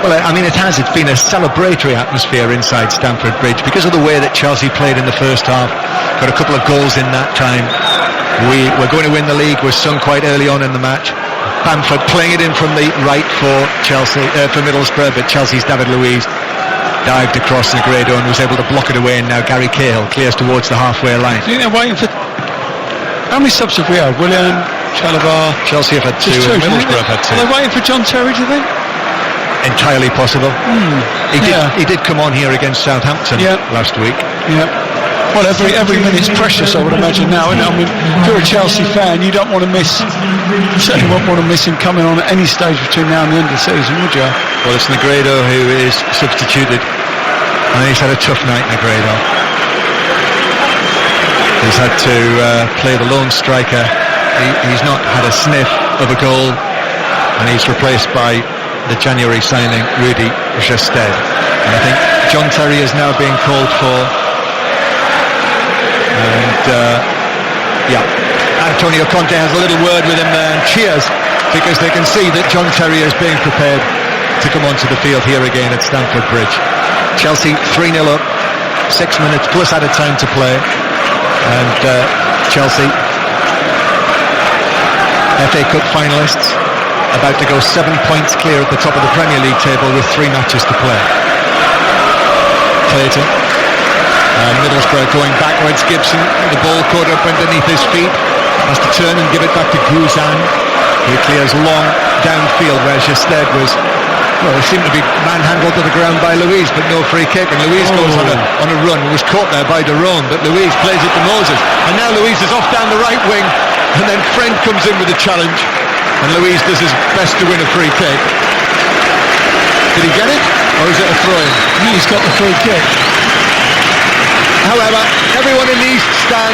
well, I mean, it's been a celebratory atmosphere inside Stamford Bridge because of the way that Chelsea played in the first half. Got a couple of goals in that time. We're going to win the league was sung quite early on in the match. Bamford playing it in from the right for Chelsea, for Middlesbrough, but Chelsea's David Luiz dived across Negredo and was able to block it away, and now Gary Cahill clears towards the halfway line. I think they're waiting for... How many subs have we had? Willian, Chalobah... Chelsea have had two, and Middlesbrough have had two. Are they waiting for John Terry, do you think? Entirely possible. He did come on here against Southampton last week. Yeah. Well, every minute's precious, I would imagine now. I mean, if you're a Chelsea fan, you don't want to miss. You certainly won't want to miss him coming on at any stage between now and the end of the season, would you? Well, it's Negredo who is substituted, and he's had a tough night, Negredo. He's had to play the lone striker. He's not had a sniff of a goal, and he's replaced by the January signing Rudy Sjusted. And I think John Terry is now being called for. And Antonio Conte has a little word with him there and cheers because they can see that John Terry is being prepared to come onto the field here again at Stamford Bridge. Chelsea 3-0 up, 6 minutes plus added time to play, and Chelsea, FA Cup finalists, about to go 7 points clear at the top of the Premier League table with 3 matches to play. Clayton. Middlesbrough going backwards. Gibson, the ball caught up underneath his feet, has to turn and give it back to Guzan, who clears long downfield where Sjusted was, well, he seemed to be manhandled to the ground by Luiz, but no free kick, and Luiz goes on a run. He was caught there by Derone, but Luiz plays it to Moses, and now Luiz is off down the right wing, and then Friend comes in with a challenge, and Luiz does his best to win a free kick. Did he get it, or is it a throw-in? He's got the free kick. However, everyone in the East stand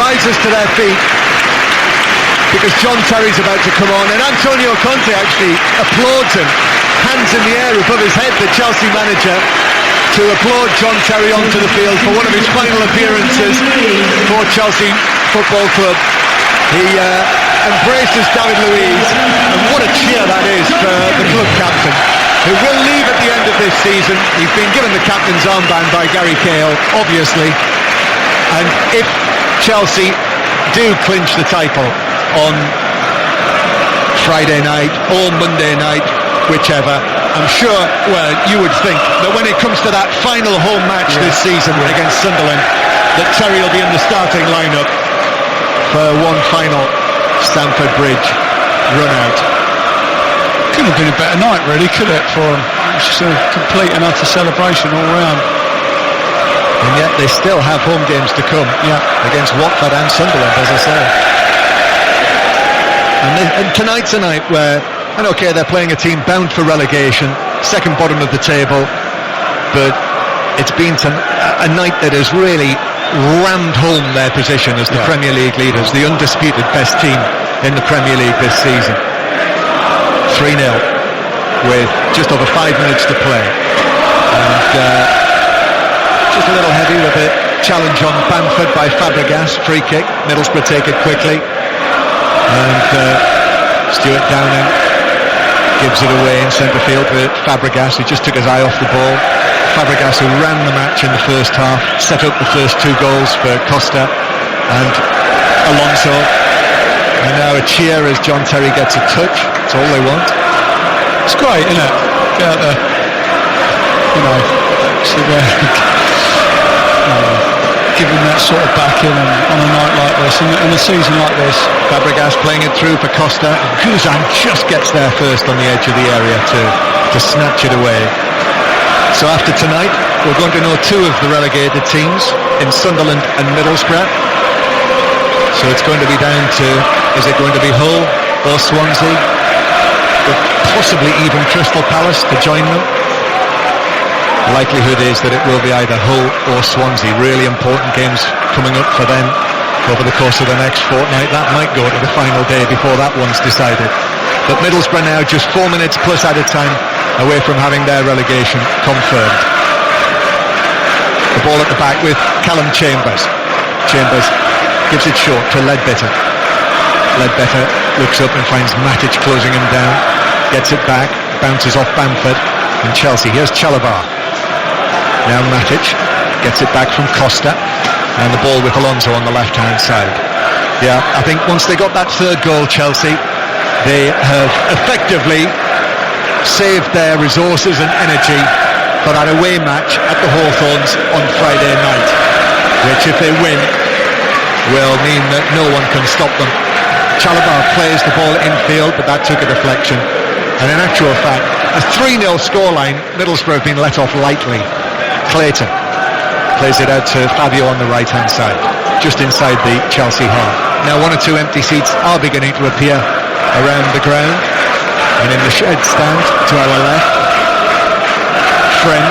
rises to their feet because John Terry's about to come on, and Antonio Conte actually applauds him, hands in the air above his head, the Chelsea manager, to applaud John Terry onto the field for one of his final appearances for Chelsea Football Club. He embraces David Luiz, and what a cheer that is for the club captain, who will leave at the end of this season. He's been given the captain's armband by Gary Cahill, obviously, and if Chelsea do clinch the title on Friday night or Monday night, whichever, I'm sure, well, you would think that when it comes to that final home match this season against Sunderland, that Terry will be in the starting lineup for one final Stamford Bridge run out. Could have been a better night, really, could it, for him? It's just a complete and utter celebration all round. And yet they still have home games to come against Watford and Sunderland, as I say. And tonight's a night where, and okay, they're playing a team bound for relegation, second bottom of the table, but it's been a night that has really rammed home their position as the Premier League leaders, the undisputed best team in the Premier League this season. 3-0 with just over 5 minutes to play, and just a little heavy with a challenge on Bamford by Fabregas. Free kick, Middlesbrough take it quickly, and Stuart Downing gives it away in centre field with Fabregas, who just took his eye off the ball. Fabregas, who ran the match in the first half, set up the first 2 goals for Costa and Alonso, and now a cheer as John Terry gets a touch. That's all they want. It's great, isn't it? Get out there, see there, giving that sort of backing on a night like this, and a season like this. Fabregas playing it through for Costa. Guzan just gets there first on the edge of the area to snatch it away. So after tonight, we're going to know 2 of the relegated teams in Sunderland and Middlesbrough. So it's going to be down to, is it going to be Hull or Swansea, or possibly even Crystal Palace to join them? The likelihood is that it will be either Hull or Swansea. Really important games coming up for them over the course of the next fortnight. That might go to the final day before that one's decided. But Middlesbrough now just 4 minutes plus added time away from having their relegation confirmed. The ball at the back with Callum Chambers. Chambers gives it short to Ledbetter. Ledbetter looks up and finds Matic closing him down. Gets it back, bounces off Bamford and Chelsea. Here's Chalabar. Now Matic gets it back from Costa, and the ball with Alonso on the left-hand side. Yeah, I think once they got that third goal, Chelsea, they have effectively saved their resources and energy for that away match at the Hawthorns on Friday night, which, if they win, will mean that no one can stop them. Chalabar plays the ball infield, but that took a deflection. And in actual fact, a 3-0 scoreline, Middlesbrough have been let off lightly. Clayton plays it out to Fabio on the right-hand side, just inside the Chelsea half. Now 1 or 2 empty seats are beginning to appear around the ground, and in the shed stand to our left, Friend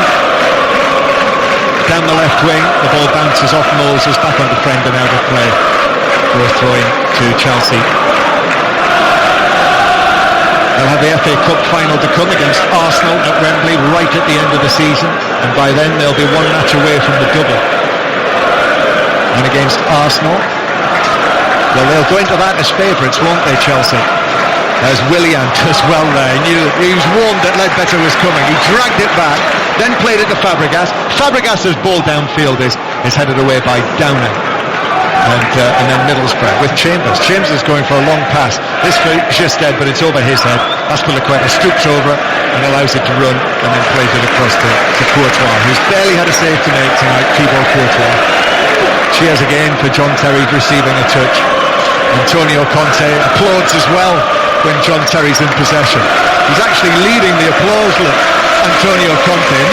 down the left wing. The ball bounces off Moses, back onto Friend and out of play for a throw-in to Chelsea. They'll have the FA Cup final to come against Arsenal at Wembley right at the end of the season, and by then they'll be 1 match away from the double. And against Arsenal, well, they'll go into that as favourites, won't they, Chelsea? There's Willian as well there. He was warned that Ledbetter was coming. He dragged it back, then played it to Fabregas. Fabregas's ball downfield is headed away by Downing. And then Middlesbrough with Chambers. Chambers is going for a long pass. This for Justed, but it's over his head. Aspilicueta stoops over and allows it to run, and then plays it across to Courtois, who's barely had a save to make tonight, Thibaut Courtois. Cheers again for John Terry receiving a touch. Antonio Conte applauds as well when John Terry's in possession. He's actually leading the applause, look, Antonio Conte. And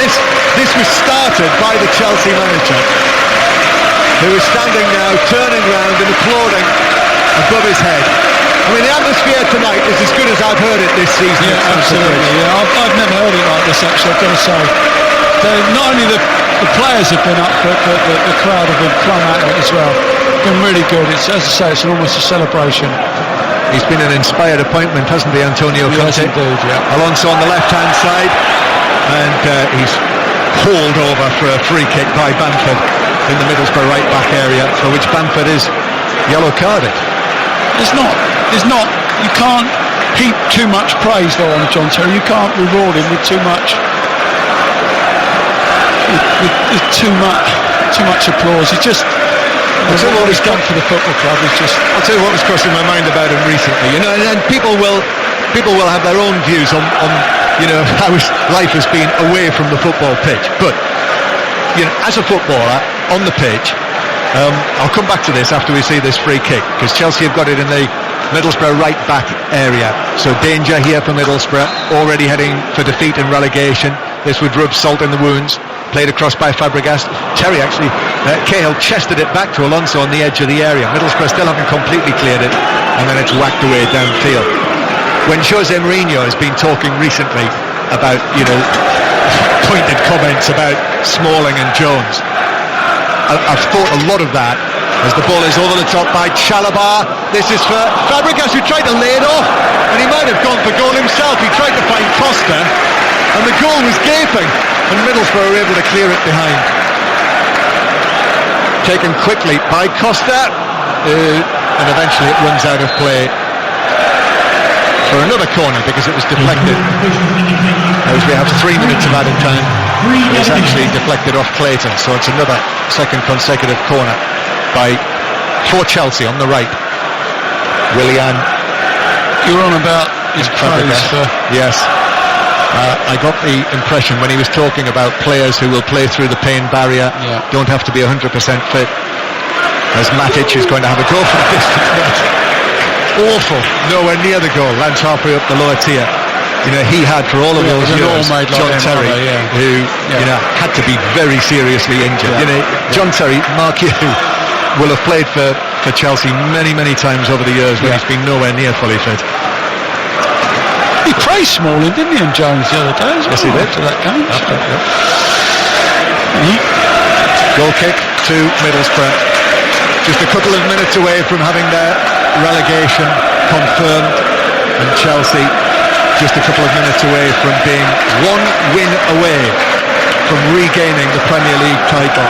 this was started by the Chelsea manager, who is standing now, turning round and applauding above his head. I mean, the atmosphere tonight is as good as I've heard it this season. Yeah, absolutely. Yeah, I've never heard it like this, actually, I've got to say. Not only the players have been up for it, but the crowd have been plumb at it as well. Been really good. It's, as I say, it's almost a celebration. He's been an inspired appointment, hasn't he, Antonio Conte? Yes, indeed, yeah. Alonso on the left-hand side, and he's hauled over for a free kick by Bamford in the Middlesbrough right-back area, for which Bamford is yellow-carded. There's not. You can't heap too much praise though on John Terry. You can't reward him with too much. With too much applause. It's just. What he's done for the football club is just. I'll tell you what was crossing my mind about him recently. You know, and people will have their own views on how his life has been away from the football pitch. But as a footballer on the pitch, I'll come back to this after we see this free kick, because Chelsea have got it in the Middlesbrough right back area. So danger here for Middlesbrough, already heading for defeat and relegation. this would rub salt in the wounds. Played across by Fabregas. Terry actually, Cahill chested it back to Alonso on the edge of the area. Middlesbrough still haven't completely cleared it, and then it's whacked away downfield. When Jose Mourinho has been talking recently about, pointed comments about Smalling and Jones, I've thought a lot of that as the ball is over the top by Chalobah. This is for Fabregas, who tried to lay it off, and he might have gone for goal himself. He tried to find Costa, and the goal was gaping, and Middlesbrough were able to clear it behind. Taken quickly by Costa, and eventually it runs out of play for another corner because it was deflected. As we have 3 minutes of added time, it's actually deflected off Clayton, so it's another second consecutive corner for Chelsea on the right. Willian. You're on about his praise for... Yes. I got the impression when he was talking about players who will play through the pain barrier, don't have to be 100% fit, as Matic is going to have a go from distance. Awful, nowhere near the goal, lands halfway up the lower tier. He had for all of those years John Terry, who had to be very seriously injured. John Terry, Mark Hugh, will have played for Chelsea many times over the years when he's been nowhere near fully fit. He praised Smalling, didn't he, and Jones the other day? Yes, he did. After that game. Goal kick to Middlesbrough. Just a couple of minutes away from having their relegation confirmed, and Chelsea just a couple of minutes away from being 1 win away from regaining the Premier League title.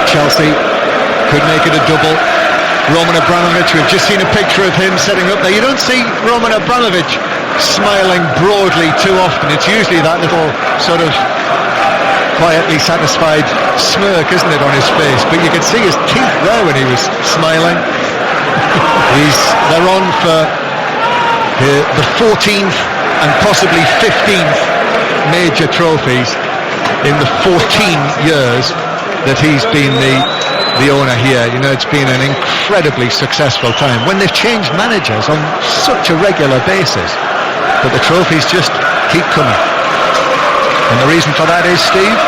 Chelsea could make it a double. Roman Abramovich, we've just seen a picture of him setting up there. You don't see Roman Abramovich smiling broadly too often. It's usually that little sort of quietly satisfied smirk, isn't it, on his face? But you could see his teeth there when he was smiling. They're on for the 14th and possibly 15th major trophies in the 14 years that he's been the owner here. It's been an incredibly successful time when they've changed managers on such a regular basis, but the trophies just keep coming. And the reason for that is, Steve,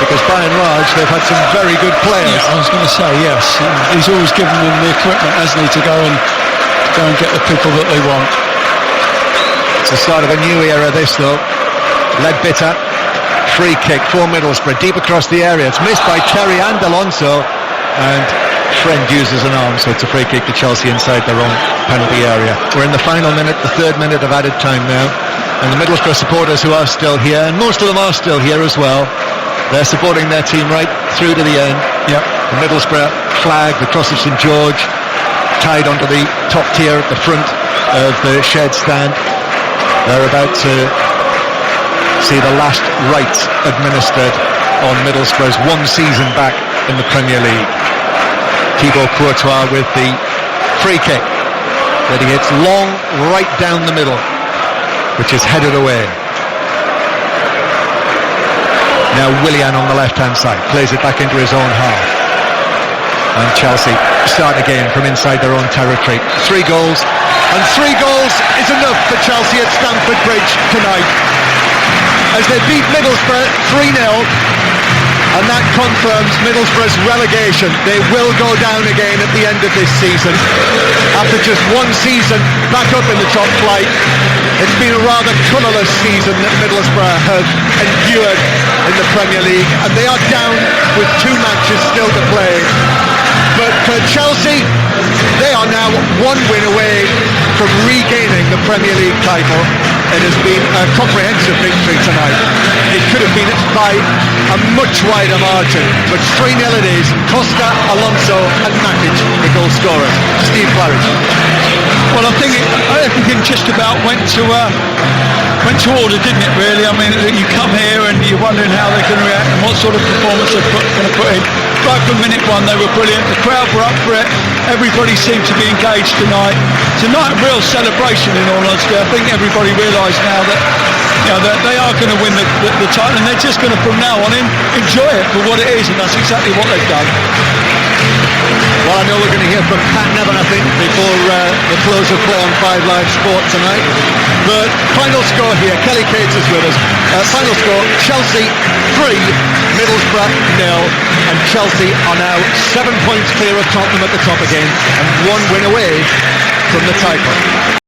because by and large they've had some very good players. I was going to say, yes, he's always given them the equipment, hasn't he, to go and get the people that they want. It's the start of a new era, this though. Ledbitter, free kick for Middlesbrough, deep across the area. It's missed by Terry and Alonso, and Friend uses an arm, so it's a free kick to Chelsea inside their own penalty area. We're in the final minute, the 3rd minute of added time now, and the Middlesbrough supporters who are still here, and most of them are still here as well, they're supporting their team right through to the end. The Middlesbrough flag, the Cross of St George, tied onto the top tier at the front of the shed stand. They're about to see the last rites administered on Middlesbrough's 1 season back in the Premier League. Thibaut Courtois with the free kick that he hits long right down the middle, which is headed away. Now Willian on the left hand side plays it back into his own half, and Chelsea start again from inside their own territory. 3 goals, and 3 goals is enough for Chelsea at Stamford Bridge tonight as they beat Middlesbrough 3-0, and that confirms Middlesbrough's relegation. They will go down again at the end of this season. After just 1 season back up in the top flight, it's been a rather colourless season that Middlesbrough have endured in the Premier League, and they are down with 2 matches still to play. But for Chelsea, they are now 1 win away from regaining the Premier League title. It has been a comprehensive victory tonight. It could have been by a much wider margin, but 3-0 it is. Costa, Alonso and Matic, the goal scorers. Steve Claridge. Well, I think everything just about went to order, didn't it, really? I mean, you come here and you're wondering how they're going to react and what sort of performance they're going to put in. Right from minute 1, they were brilliant. The crowd were up for it. Everybody seemed to be engaged tonight. Tonight, a real celebration, in all honesty. I think everybody realised now that they are going to win the title, and they're just going to, from now on in, enjoy it for what it is, and that's exactly what they've done. Well, I know we're going to hear from Pat Nevin, I think, before the close of play on 5 Live Sport tonight. But final score here, Kelly Cates is with us. Final score, Chelsea 3, Middlesbrough 0, and Chelsea are now 7 points clear of Tottenham at the top again, and 1 win away from the title.